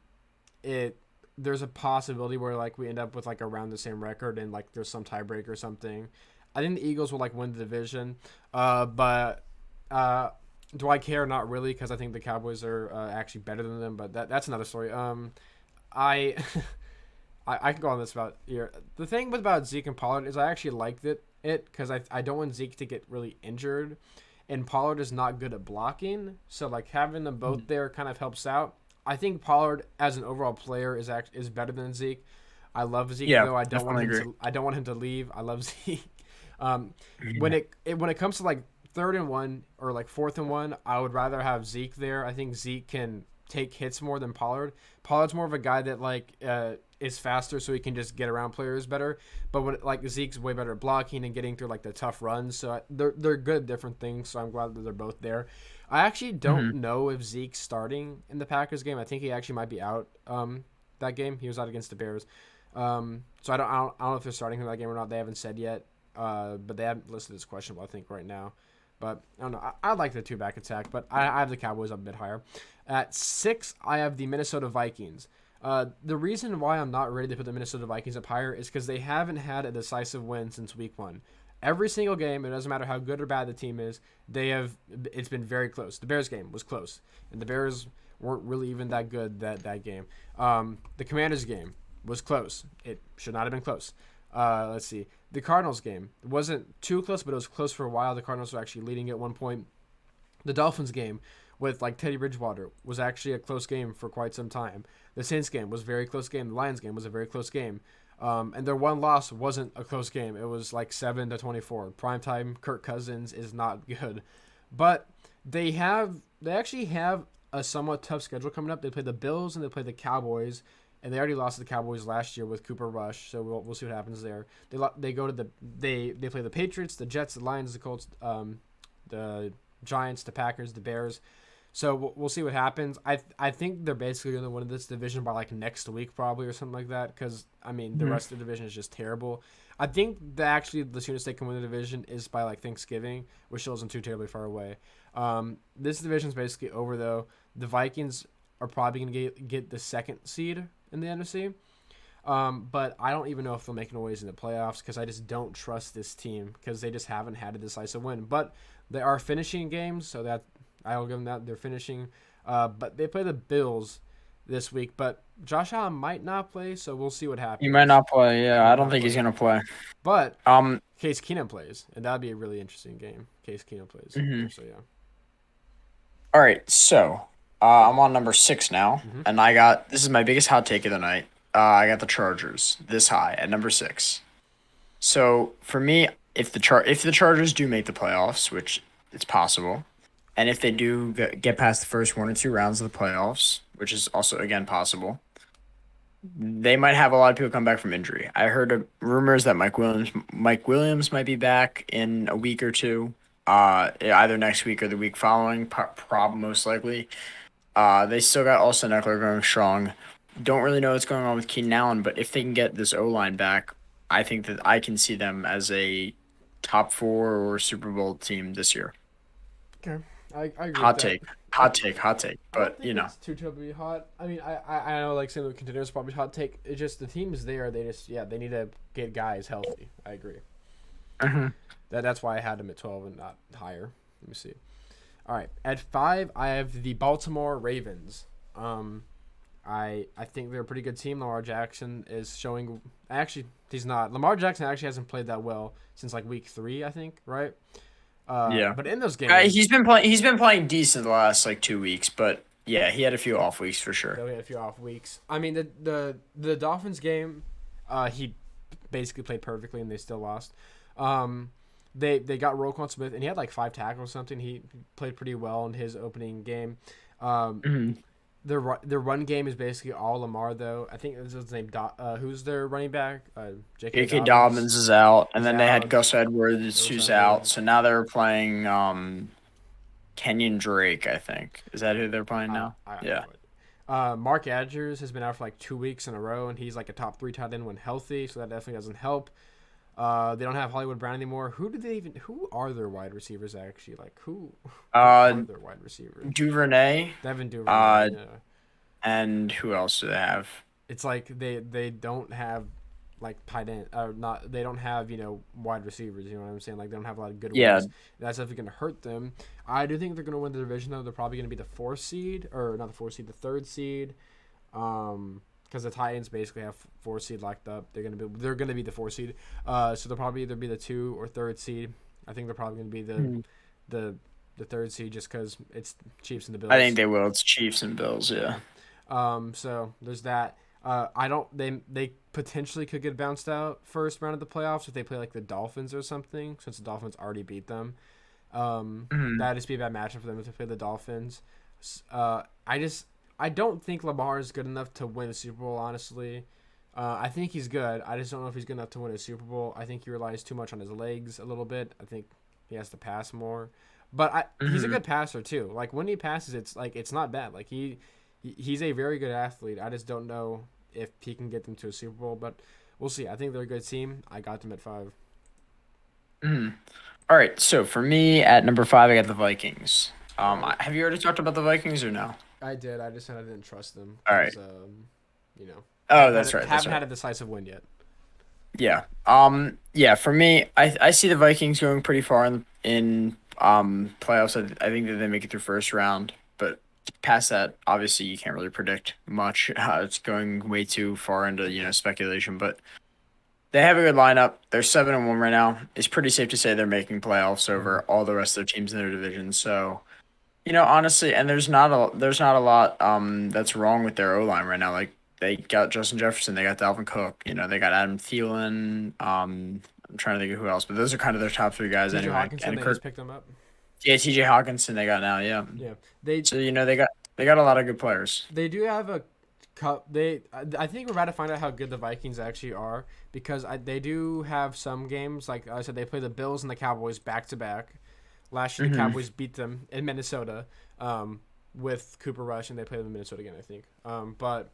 it there's a possibility where like we end up with like around the same record and like there's some tiebreak or something. I think the Eagles will like win the division, but uh, do I care? Not really, because I think the Cowboys are actually better than them. But that's another story. I I can go on this about here. The thing about Zeke and Pollard is I actually liked it because I don't want Zeke to get really injured, and Pollard is not good at blocking. So like having them both there kind of helps out. I think Pollard as an overall player is better than Zeke. I love Zeke Yeah, though. definitely agree. I don't want him to leave. I love Zeke. Um, when Yeah. when it comes to like 3rd and 1 or like 4th and 1, I would rather have Zeke there. I think Zeke can take hits more than Pollard. Pollard's more of a guy that like is faster, so he can just get around players better. But when like Zeke's way better at blocking and getting through like the tough runs, so they're good at different things. So I'm glad that they're both there. I actually don't know if Zeke's starting in the Packers game. I think he actually might be out that game. He was out against the Bears. So I don't know if they're starting him that game or not. They haven't said yet. But they haven't listed as questionable, I think, right now. But I don't know. I like the two-back attack, but I have the Cowboys up a bit higher. At 6, I have the Minnesota Vikings. The reason why I'm not ready to put the Minnesota Vikings up higher is because they haven't had a decisive win since week 1. Every single game, it doesn't matter how good or bad the team is, it's been very close. The Bears game was close, and the Bears weren't really even that good that game. The Commanders game was close. It should not have been close. Let's see. The Cardinals game wasn't too close, but it was close for a while. The Cardinals were actually leading at one point. The Dolphins game with like Teddy Bridgewater was actually a close game for quite some time. The Saints game was a very close game. The Lions game was a very close game. And their one loss wasn't a close game. It was like 7-24. Primetime Kirk Cousins is not good. But they actually have a somewhat tough schedule coming up. They play the Bills and they play the Cowboys. And they already lost to the Cowboys last year with Cooper Rush, so we'll see what happens there. They go to they play the Patriots, the Jets, the Lions, the Colts, the Giants, the Packers, the Bears. So we'll see what happens. I think they're basically going to win this division by like next week probably or something like that because I mean the rest of the division is just terrible. I think that actually the soonest they can win the division is by like Thanksgiving, which still isn't too terribly far away. This division is basically over though. The Vikings are probably going to get the 2nd seed in the NFC. But I don't even know if they'll make noise in the playoffs because I just don't trust this team because they just haven't had a decisive win. But they are finishing games, so that I'll give them that. They're finishing. But they play the Bills this week. But Josh Allen might not play, so we'll see what happens. He might not play. Yeah, I don't think he's gonna play. But Case Keenum plays, and that'd be a really interesting game. Case Keenum plays. So yeah. All right, so I'm on number 6 now, and this is my biggest hot take of the night. I got the Chargers this high at number 6. So for me, if the Chargers do make the playoffs, which it's possible, and if they do get past the first 1 or 2 rounds of the playoffs, which is also again possible, they might have a lot of people come back from injury. I heard rumors that Mike Williams might be back in a week or two, either next week or the week following, most likely. They still got Austin Eckler going strong. Don't really know what's going on with Keenan Allen, but if they can get this O-line back, I think that I can see them as a top 4 or Super Bowl team this year. Okay, I agree. Hot take. But you know, it's too terribly hot. I mean, I know like some of the contenders probably hot take. It's just the team is there. They need to get guys healthy. I agree. That's why I had them at 12 and not higher. Let me see. All right, at 5, I have the Baltimore Ravens. I think they're a pretty good team. Lamar Jackson is showing. Actually, he's not. Lamar Jackson actually hasn't played that well since like week 3, I think. Right. Yeah. But in those games, he's been playing decent the last like 2 weeks. But yeah, he had a few off weeks for sure. He had a few off weeks. I mean, the Dolphins game, he basically played perfectly and they still lost. They got Roquan Smith and he had like 5 tackles or something. He played pretty well in his opening game. Their run game is basically all Lamar, though. I think this is his name. Who's their running back? J.K. Dobbins is out, and then they had Gus Edwards, who's out. So now they're playing Kenyon Drake, I think. Is that who they're playing now? Yeah. Mark Andrews has been out for like 2 weeks in a row, and he's like a top 3 tight end when healthy, so that definitely doesn't help. They don't have Hollywood Brown anymore. Who are their wide receivers actually? Like who are their wide receivers? Duvernay. Devin Duvernay. Yeah. And who else do they have? It's like they don't have like tight end or not. They don't have wide receivers. You know what I'm saying? Like they don't have a lot of good ones. That's definitely going to hurt them. I do think they're going to win the division though. They're probably going to be the 4th seed or not the 4th seed, the 3rd seed. Because the Titans basically have 4 seed locked up. They're gonna be the 4 seed. So they'll probably either be the 2 or 3rd seed. I think they're probably gonna be the 3rd seed just because it's Chiefs and the Bills. I think they will. It's Chiefs and Bills. Yeah. So there's that. They potentially could get bounced out first round of the playoffs if they play like the Dolphins or something. Since the Dolphins already beat them, that'd just be a bad matchup for them if they play the Dolphins. I don't think Lamar is good enough to win a Super Bowl. Honestly, I think he's good. I just don't know if he's good enough to win a Super Bowl. I think he relies too much on his legs a little bit. I think he has to pass more. But he's a Hmm. good passer too. Like when he passes, it's not bad. Like he's a very good athlete. I just don't know if he can get them to a Super Bowl. But we'll see. I think they're a good team. I got them at 5. Hmm. All right. So for me at number 5, I got the Vikings. All right. Have you already talked about the Vikings or no? I did. I just said I didn't trust them All right. because you know, Oh, that's right. That's haven't right. had a decisive win yet. Yeah. Yeah. For me, I see the Vikings going pretty far in playoffs. I think that they make it through first round, but past that, obviously, you can't really predict much. It's going way too far into speculation, but they have a good lineup. They're 7-1 right now. It's pretty safe to say they're making playoffs Hmm. over all the rest of their teams in their division. So, honestly, and there's not a lot that's wrong with their O line right now. Like they got Justin Jefferson, they got Dalvin Cook, they got Adam Thielen. I'm trying to think of who else, but those are kind of their top three guys T.J. anyway. Hawkinson, And they just Kirk, picked them up. yeah, T.J. Hawkinson they got now, yeah. Yeah, they So they got a lot of good players. they do have a cup. I think we're about to find out how good the Vikings actually are because they do have some games. Like I said, they play the Bills and the Cowboys back to back. Last year, the Hmm. Cowboys beat them in Minnesota with Cooper Rush, and they play them in Minnesota again, I think. But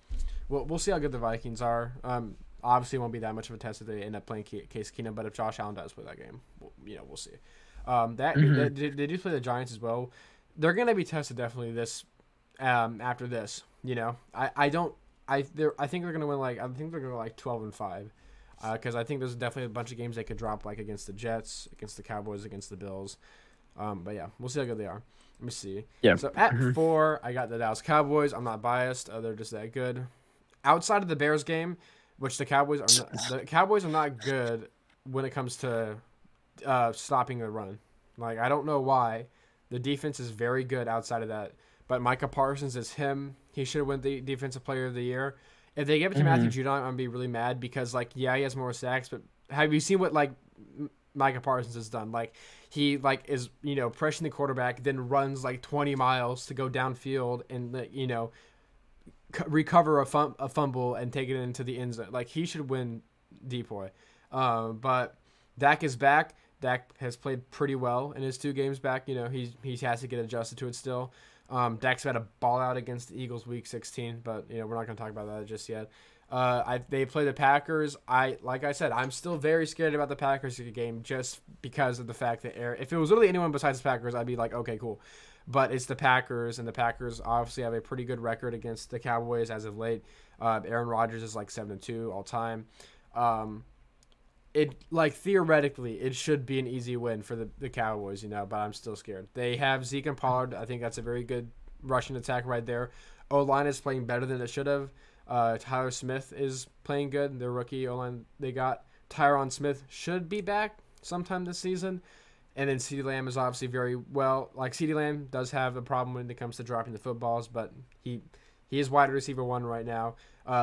we'll see how good the Vikings are. Obviously, it won't be that much of a test if they end up playing Case Keenum, but if Josh Allen does play that game, we'll see. Hmm. They do play the Giants as well. They're going to be tested definitely this after this. I don't. I think they're gonna win I think they're gonna go 12-5, because I think there's definitely a bunch of games they could drop like against the Jets, against the Cowboys, against the Bills. But yeah, we'll see how good they are. Let me see. Yeah. So at Hmm. 4, I got the Dallas Cowboys. I'm not biased. They're just that good. Outside of the Bears game, which the Cowboys are not good when it comes to stopping the run. Like I don't know why. The defense is very good outside of that. But Micah Parsons is him. He should win the defensive player of the year. If they give it to Matthew Hmm. Judon, I'm gonna be really mad because yeah, he has more sacks, but have you seen what Micah Parsons has done? Like he is pressuring the quarterback, then runs 20 miles to go downfield and recover a fumble and take it into the end zone. Like he should win Depoy. But Dak is back. Dak has played pretty well in his 2 games back. He has to get adjusted to it still. Dak's had a ball out against the Eagles week 16, but we're not going to talk about that just yet. They play the Packers. Like I said, I'm still very scared about the Packers game just because of the fact that if it was really anyone besides the Packers, I'd be like, okay, cool. But it's the Packers, and the Packers obviously have a pretty good record against the Cowboys as of late. Aaron Rodgers is 7-2 all time. Um, it theoretically it should be an easy win for the Cowboys, but I'm still scared. They have Zeke and Pollard. I think that's a very good rushing attack right there. O line is playing better than it should have. Tyler Smith is playing good. Their rookie O line they got. Tyron Smith should be back sometime this season. And then CeeDee Lamb is obviously very well. CeeDee Lamb does have a problem when it comes to dropping the footballs, but he is wide receiver 1 right now.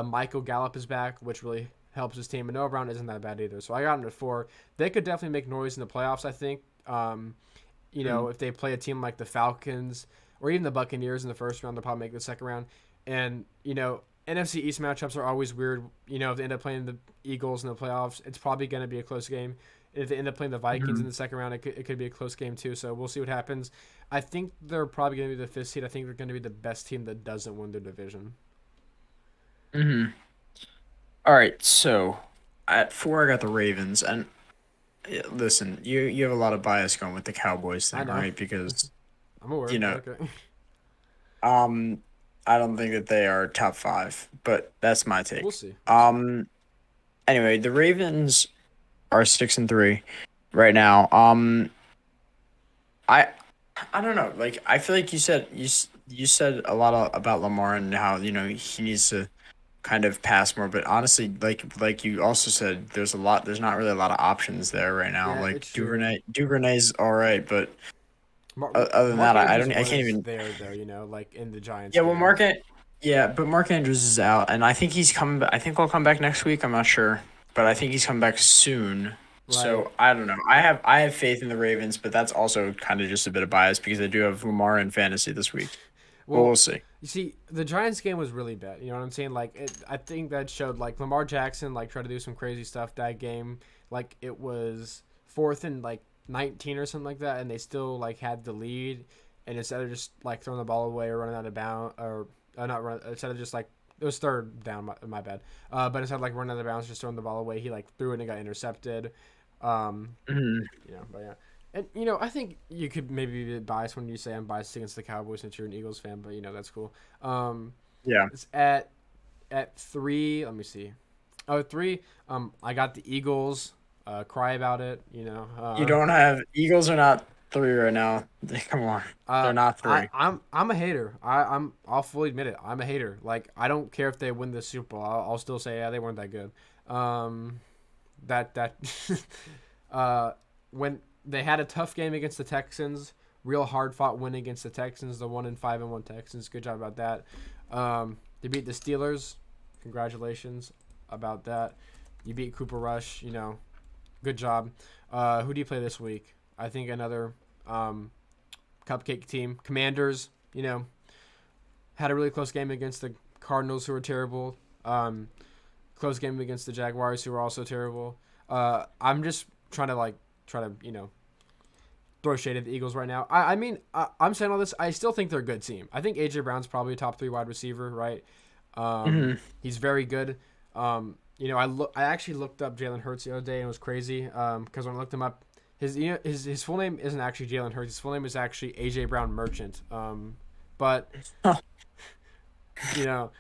Michael Gallup is back, which really helps his team. And Noah Brown isn't that bad either. So I got him at 4. They could definitely make noise in the playoffs, I think. If they play a team like the Falcons or even the Buccaneers in the first round, they'll probably make the second round. And, NFC East matchups are always weird. If they end up playing the Eagles in the playoffs, it's probably going to be a close game. If they end up playing the Vikings in the second round, it could be a close game too. So we'll see what happens. I think they're probably going to be the 5th seed. I think they're going to be the best team that doesn't win their division. Hmm. All right. So at 4, I got the Ravens, and yeah, listen, you have a lot of bias going with the Cowboys I thing, know. right? Because I'm aware. you know, Okay. um, I don't think that they are top 5, but that's my We'll take. see. We'll see. Anyway, the Ravens are 6-3 right now. I I don't know. Like I feel like you said a lot about Lamar and how he needs to kind of pass more. But honestly, like you also said, there's not really a lot of options there right now. Yeah, Like it's true. Duvernay's all right, but other than Mark that, Andrews I can't was even. there though, in the Giants Yeah, well, game. Yeah, but Mark Andrews is out, and I think he's coming. I think he'll come back next week. I'm not sure, but I think he's coming back soon. Right. So I don't know. I have faith in the Ravens, but that's also kind of just a bit of bias because they do have Lamar in fantasy this week. But Well, we'll see. you see, the Giants game was really bad. You know what I'm saying? Like, I think that showed like Lamar Jackson like tried to do some crazy stuff that game. Like it was fourth and like 19 or something like that, and they still like had the lead. And instead of just like throwing the ball away or running out of bounds, or not run, instead of just like it was third down, my bad. But instead of like running out of bounds, just throwing the ball away, he like threw it and got intercepted. Um, Mhm. but yeah. And I think you could maybe be biased when you say I'm biased against the Cowboys since you're an Eagles fan, but that's cool. Yeah. It's at 3. Let me see. Oh, 3. I got the Eagles. Cry about it. You don't have Eagles are not 3 right now. Come on, they're not I 3. I'm a hater. I'll fully admit it. I'm a hater. Like I don't care if they win the Super Bowl. I'll still say yeah they weren't that good. That uh when they had a tough game against the Texans, real hard fought win against the Texans, the 1-5-1 Texans. Good job about that. They beat the Steelers. Congratulations about that. You beat Cooper Rush. Good job. Who do you play this week? I think another cupcake team. Commanders. Had a really close game against the Cardinals, who were terrible. Close game against the Jaguars, who were also terrible. I'm just trying to throw shade at the Eagles right now. I'm saying all this. I still think they're a good team. I think AJ Brown's probably a top 3 wide receiver, right? He's very good. I actually looked up Jalen Hurts the other day and it was crazy. Because when I looked him up, his full name isn't actually Jalen Hurts. His full name is actually AJ Brown Merchant. But you know,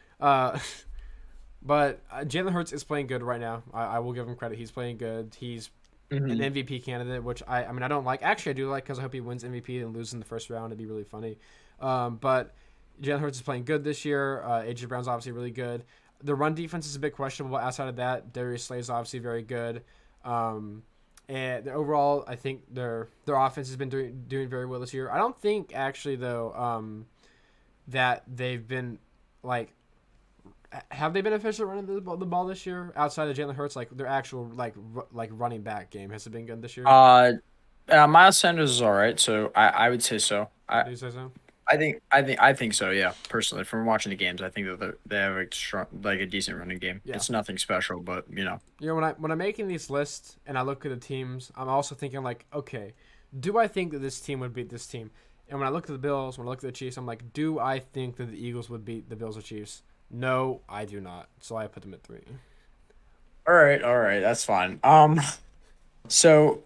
but Jalen Hurts is playing good right now. I will give him credit. He's playing good. He's an MVP candidate, which I don't like. Actually, I do like because I hope he wins MVP and loses in the first round. It'd be really funny. But Jalen Hurts is playing good this year. AJ Brown's obviously really good. The run defense is a bit questionable. Outside of that, Darius Slay is obviously very good. And overall, I think their offense has been doing very well this year. I don't think actually though that they've been like. Have they been efficient running the ball this year outside of Jalen Hurts? Like their actual like running back game, has it been good this year? Miles Sanders is all right, so I would say so. Do you say so? I think so. Yeah, personally, from watching the games, I think that they have a strong, like a decent running game. Yeah. It's nothing special, but When I'm making these lists and I look at the teams, I'm also thinking like, okay, do I think that this team would beat this team? And when I look at the Bills, when I look at the Chiefs, I'm like, do I think that the Eagles would beat the Bills or Chiefs? No, I do not. So I put them at 3. all right, that's fine. So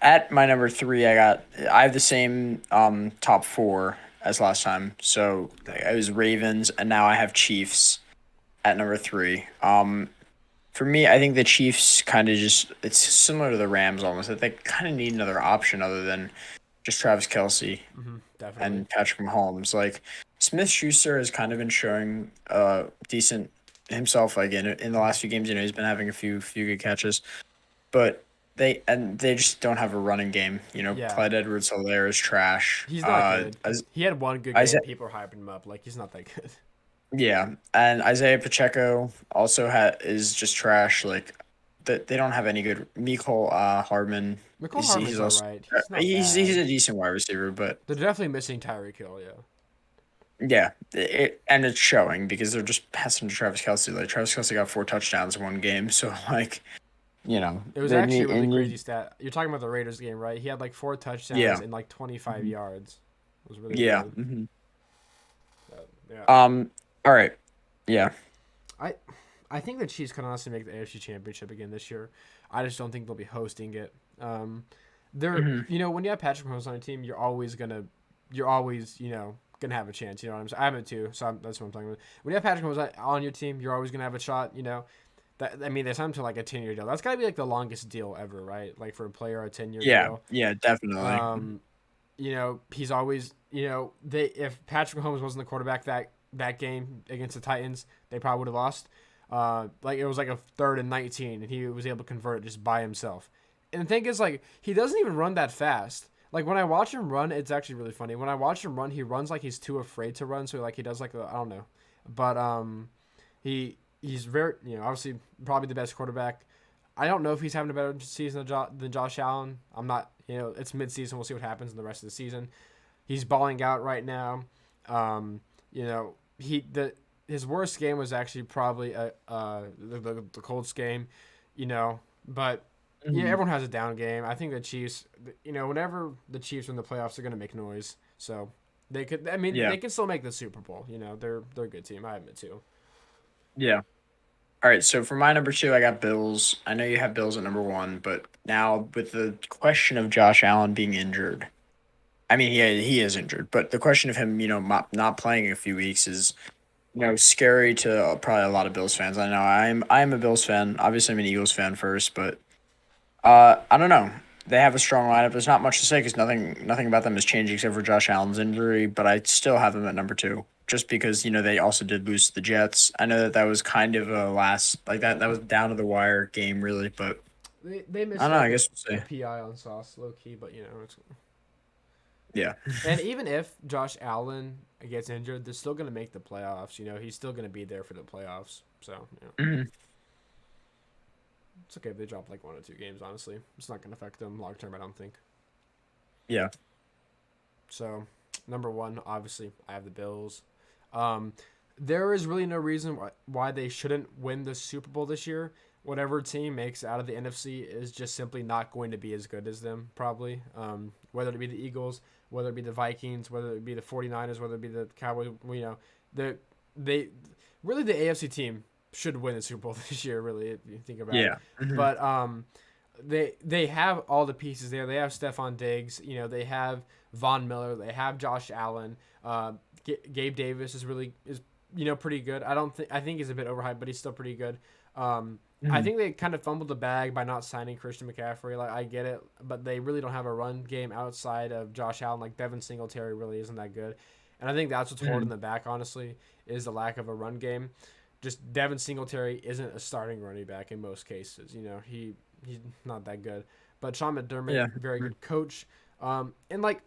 at my number 3, I have the same top 4 as last time. So it was Ravens, and now I have Chiefs at number 3. For me, I think the Chiefs kind of it's similar to the Rams almost. That they kind of need another option other than just Travis Kelce Definitely. and Patrick Mahomes. Like Smith Schuster has kind of been showing decent himself like in the last few games. He's been having a few good catches, but they just don't have a running game. Yeah. Clyde Edwards-Helaire is trash. He's not good. He had one good game. Isaiah- People are hyping him up. Like he's not that good. Yeah, and Isaiah Pacheco also is just trash. Like they don't have any good. Mecole Hardman. McCall He's Harmon's also alright. He's not he's bad. a decent wide receiver, but They're definitely missing Tyreek Hill. Yeah. yeah, and it's showing because they're just passing to Travis Kelce. Like Travis Kelce got 4 touchdowns in one game, so like, It was they actually a need- really and crazy stat. You're talking about the Raiders game, right? He had like 4 touchdowns Yeah. and like 25 yards. It was really Yeah. good. hmm Yeah. All right. Yeah. I think the Chiefs can honestly make the AFC Championship again this year. I just don't think they'll be hosting it. They're when you have Patrick Mahomes on your team, you're always gonna have a chance. You know what I'm saying? I have it too, so that's what I'm talking about. When you have Patrick Mahomes on your team, you're always gonna have a shot. They signed him to like a 10-year deal. That's gotta be like the longest deal ever, right? Like for a player, a 10-year Yeah. deal. Yeah. Definitely. He's always, if Patrick Mahomes wasn't the quarterback that game against the Titans, they probably would have lost. Like it was like a 3rd and 19, and he was able to convert it just by himself. And the thing is, like, he doesn't even run that fast. Like when I watch him run, it's actually really funny. When I watch him run, he runs like he's too afraid to run, so like he does like I don't know, but he's very obviously probably the best quarterback. I don't know if he's having a better season than Josh Allen. I'm not. It's mid-season. We'll see what happens in the rest of the season. He's balling out right now. You know, his worst game was actually probably the Colts game, you know, but yeah, Mhm. everyone has a down game. I think the Chiefs, you know, whenever the Chiefs are in the playoffs, they're gonna make noise. So they could. I mean, Yeah. they can still make the Super Bowl. You know, they're a good team. I admit too. Yeah. All right. So for my number two, I got Bills. I know you have Bills at number one, but now with the question of Josh Allen being injured, I mean, he is injured, but the question of him, not playing a few weeks is, scary to probably a lot of Bills fans. I know I'm a Bills fan. Obviously, I'm an Eagles fan first, but I don't know. They have a strong lineup. There's not much to say because nothing about them has changed except for Josh Allen's injury. But I still have them at number two, just because they also did lose to the Jets. I know that was kind of a last like that. That was down to the wire game, really. But They I missed don't know. I like guess a we'll see. PI on Sauce, low key, but you know, Yeah. and even if Josh Allen gets injured, they're still gonna make the playoffs. You know, he's still gonna be there for the playoffs. So you know, Mhm. it's okay if they drop like 1 or 2 games. Honestly, it's not gonna affect them long term. I don't think. Yeah. So, number one, obviously, I have the Bills. Um, there is really no reason why they shouldn't win the Super Bowl this year. Whatever team makes it out of the NFC is just simply not going to be as good as them, probably. Whether it be the Eagles, whether it be the Vikings, whether it be the 49ers, whether it be the Cowboys, the they really the AFC team should win the Super Bowl this year, really, if you think about it. Yeah. Hmm. But they have all the pieces there. They have Stephon Diggs, they have Von Miller, they have Josh Allen. Gabe Davis is pretty good. I think he's a bit overhyped, but he's still pretty good. I Hmm. think they kind of fumbled the bag by not signing Christian McCaffrey. Like I get it, but they really don't have a run game outside of Josh Allen. Like Devin Singletary really isn't that good, and I think that's what's Hmm. holding them back. Honestly, is the lack of a run game. Just Devin Singletary isn't a starting running back in most cases. He's not that good. But Sean McDermott, Yeah. very Mhm. good coach. And like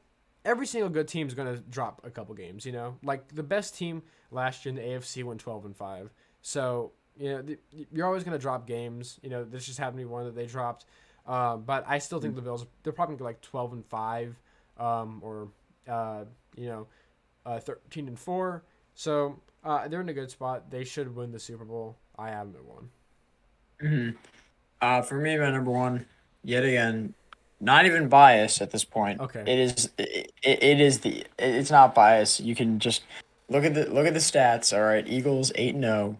every single good team is gonna drop a couple games. Like the best team last year in the AFC went 12-5. So you're always gonna drop games. This just happened to be one that they dropped. But I still think the Bills they're probably gonna go like 12-5, or uh, you know 13-4. So they're in a good spot. They should win the Super Bowl. I have them at one. Mhm. For me, my number one, yet again, not even bias at this point. Okay. It's not bias. You can just look at the stats. All right, Eagles 8-0.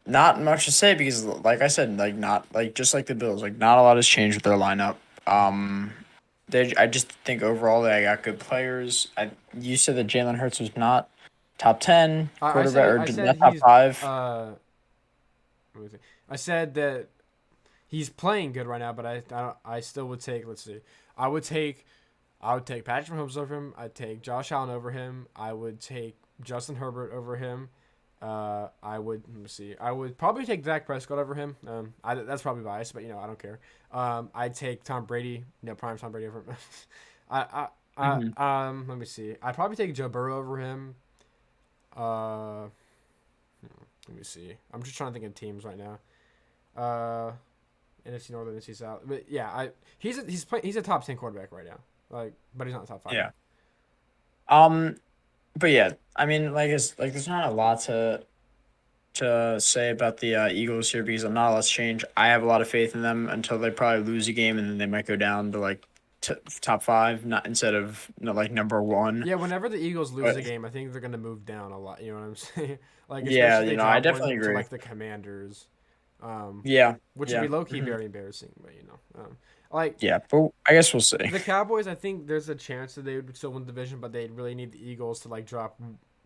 Not much to say because, like I said, like not like just like the Bills, like not a lot has changed with their lineup. I just think overall they got good players. You said that Jalen Hurts was not top 10 I quarterback said or I said not top he's five. let me see. I said that he's playing good right now, but I still would take. Let's see. I would take I would take Patrick Mahomes over him. I'd take Josh Allen over him. I would take Justin Herbert over him. I would let me see. I would probably take Dak Prescott over him. That's probably biased, but I don't care. I'd take Tom Brady. Prime Tom Brady over him. Hmm. Let me see. I'd probably take Joe Burrow over him. Uh, Let me see. I'm just trying to think of teams right now. Uh, NFC North, NFC South. But yeah, he's a top 10 quarterback right now. Like, but he's not top five. Yeah. Um. But yeah, I mean, there's not a lot to say about the Eagles here because not a lot's changed. I have a lot of faith in them until they probably lose a game and then they might go down to like top five, not instead of like number one. Yeah, whenever the Eagles lose But a game, I think they're gonna move down a lot. You know what I'm saying? Like, yeah, especially if they I drop definitely one to agree. like the Commanders, Yeah, which would be yeah, low key hmm very embarrassing. But like yeah. But I guess we'll see. the Cowboys, I think there's a chance that they would still win the division, but they really need the Eagles to like drop.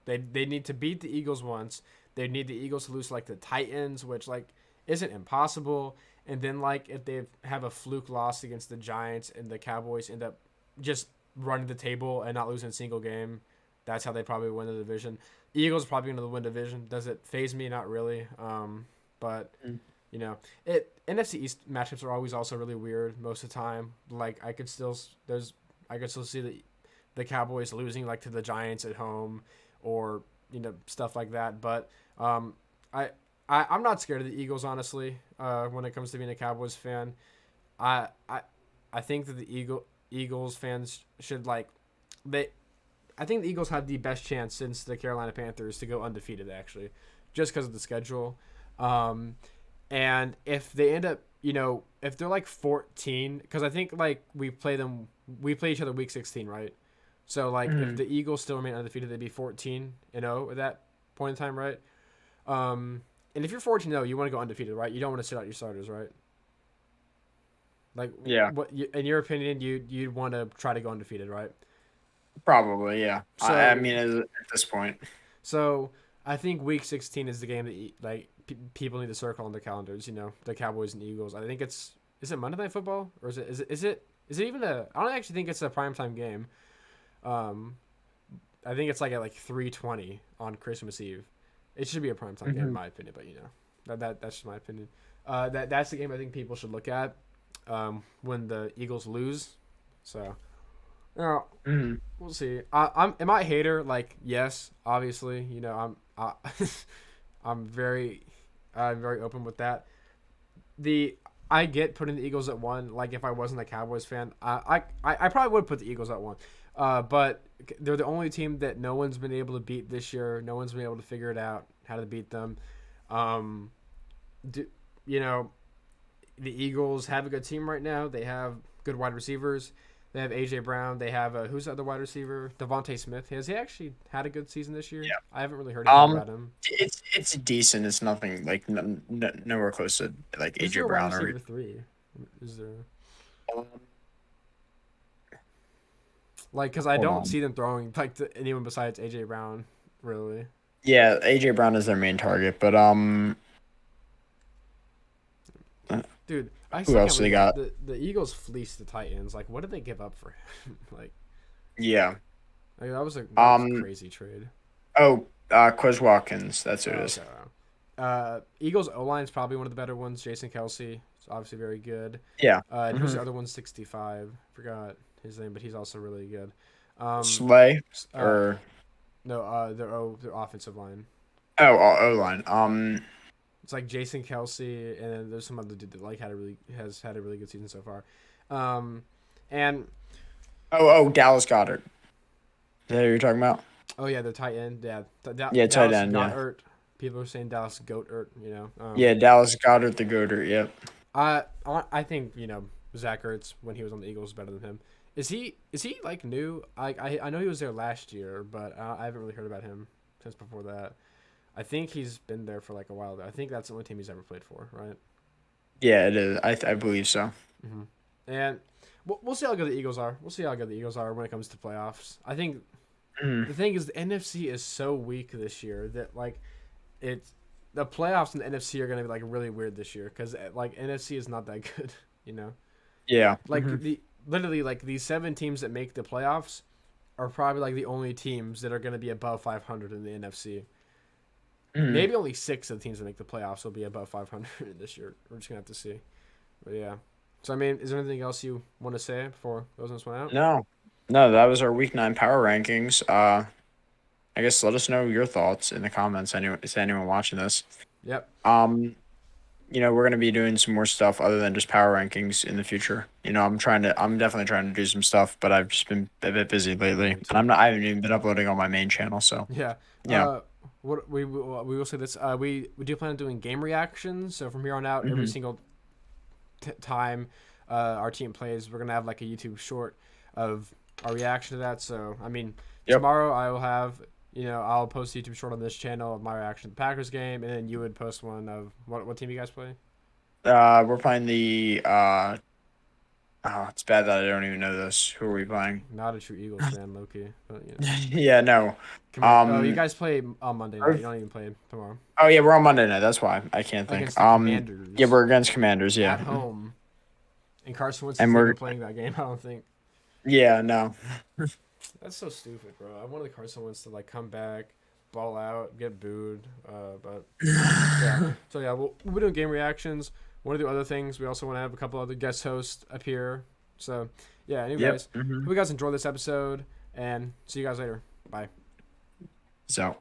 They need to beat the Eagles once. They need the Eagles to lose to, like the Titans, which like isn't impossible. And then like if they have a fluke loss against the Giants and the Cowboys end up just running the table and not losing a single game, that's how they probably win the division. Eagles probably going to win division. Does it phase me? Not really. But Mm. it NFC East matchups are always also really weird most of the time. Like I could still see the Cowboys losing like to the Giants at home, or stuff like that. But I, I'm not scared of the Eagles honestly. When it comes to being a Cowboys fan, I I I think that the Eagles fans should like they I think the Eagles have the best chance since the Carolina Panthers to go undefeated, actually, just because of the schedule. And if they end up, if they're like 14, because I think like we play each other week 16, right? So like if the Eagles still remain undefeated, they'd be 14-0 at that point in time, right? And if you're 14-0, you want to go undefeated, right? You don't want to sit out your starters, right? Like, Yeah, what in your opinion, you'd want to try to go undefeated, right? probably. Yeah. I So mean, at this point. so I think week 16 is the game that people need to circle on their calendars. The Cowboys and Eagles. I think is it Monday Night Football or is it even a? I don't actually think it's a primetime game. I think it's like at like 3:20 on Christmas Eve. It should be a primetime game in my opinion, but that's just my opinion. That's the game I think people should look at when the Eagles lose. So, we'll see. Am I a hater? Like, yes, obviously. I'm very open with that. I get putting the Eagles at 1. Like, if I wasn't a Cowboys fan, I probably would put the Eagles at 1. But they're the only team that no one's been able to beat this year. No one's been able to figure it out how to beat them. The Eagles have a good team right now. They have good wide receivers. They have A.J. Brown. They have who's the other wide receiver? Devontae Smith. Has he actually had a good season this year? Yeah. I haven't really heard anything about him. It's decent. It's nothing like nowhere close to like Who's AJ your Brown wide or. receiver 3? Is there because I Hold don't on. see them throwing like to anyone besides A.J. Brown, really. Yeah, AJ Brown is their main target, but Dude, I who still else can't they believe got? the Eagles fleeced the Titans. Like, what did they give up for him? Yeah. That was a Um. crazy trade. Oh, Quez Watkins. That's who it is. Okay. Eagles O line is probably one of the better ones. Jason Kelsey is obviously very good. Yeah. And who's the other one? 65. Forgot his name, but he's also really good. Slay Uh, or no, their offensive line. O line. It's like Jason Kelsey, and then there's some other dude that has had a really good season so far. And Dallas Goddard. Is that who you're talking about? oh yeah, the tight end. Yeah, Yeah, tight Dallas end. Yeah. Goedert. People are saying Dallas Goedert. Yeah, Dallas Goddard the Goater. Yep. I think Zach Ertz when he was on the Eagles is better than him. Is he like new? I know he was there last year, but I haven't really heard about him since before that. I think he's been there for like a while though. I think that's the only team he's ever played for, right? Yeah, it is. I believe so. And we'll see how good the Eagles are. We'll see how good the Eagles are when it comes to playoffs. I think the thing is the NFC is so weak this year that like the playoffs in the NFC are going to be like really weird this year because like NFC is not that good, Yeah. Like literally like these 7 teams that make the playoffs are probably like the only teams that are going to be above 500 in the NFC. Maybe only 6 of the teams that make the playoffs will be above 500 this year. We're just gonna have to see. But yeah. So I mean, is there anything else you want to say before closing this one out? No, that was our week 9 power rankings. I guess let us know your thoughts in the comments. Anyone watching this? Yep. We're gonna be doing some more stuff other than just power rankings in the future. I'm definitely trying to do some stuff, but I've just been a bit busy lately, and I haven't even been uploading on my main channel. So Yeah. yeah. What we will say this. We do plan on doing game reactions. So from here on out, every single time our team plays, we're gonna have like a YouTube short of our reaction to that. So I mean, tomorrow I will have. I'll post a YouTube short on this channel of my reaction to the Packers game, and then you would post one of what team you guys play. We're playing the. It's bad that I don't even know this. Who are we playing? Not a true Eagles fan, Loki. But, Yeah, no. you guys play on Monday night. You don't even play tomorrow. Oh yeah, we're on Monday night. That's why I can't think. Against the Commanders. Yeah, we're against Commanders. Yeah, at home. And Carson Wentz And is we're- even playing that game. I don't think. Yeah, no. That's so stupid, bro. I wanted Carson Wentz to like come back, ball out, get booed. But yeah. So yeah, we'll be doing game reactions. Want to do other things. We also want to have a couple other guest hosts appear. So yeah. Anyways, hope you guys enjoyed this episode, and see you guys later. Bye. So.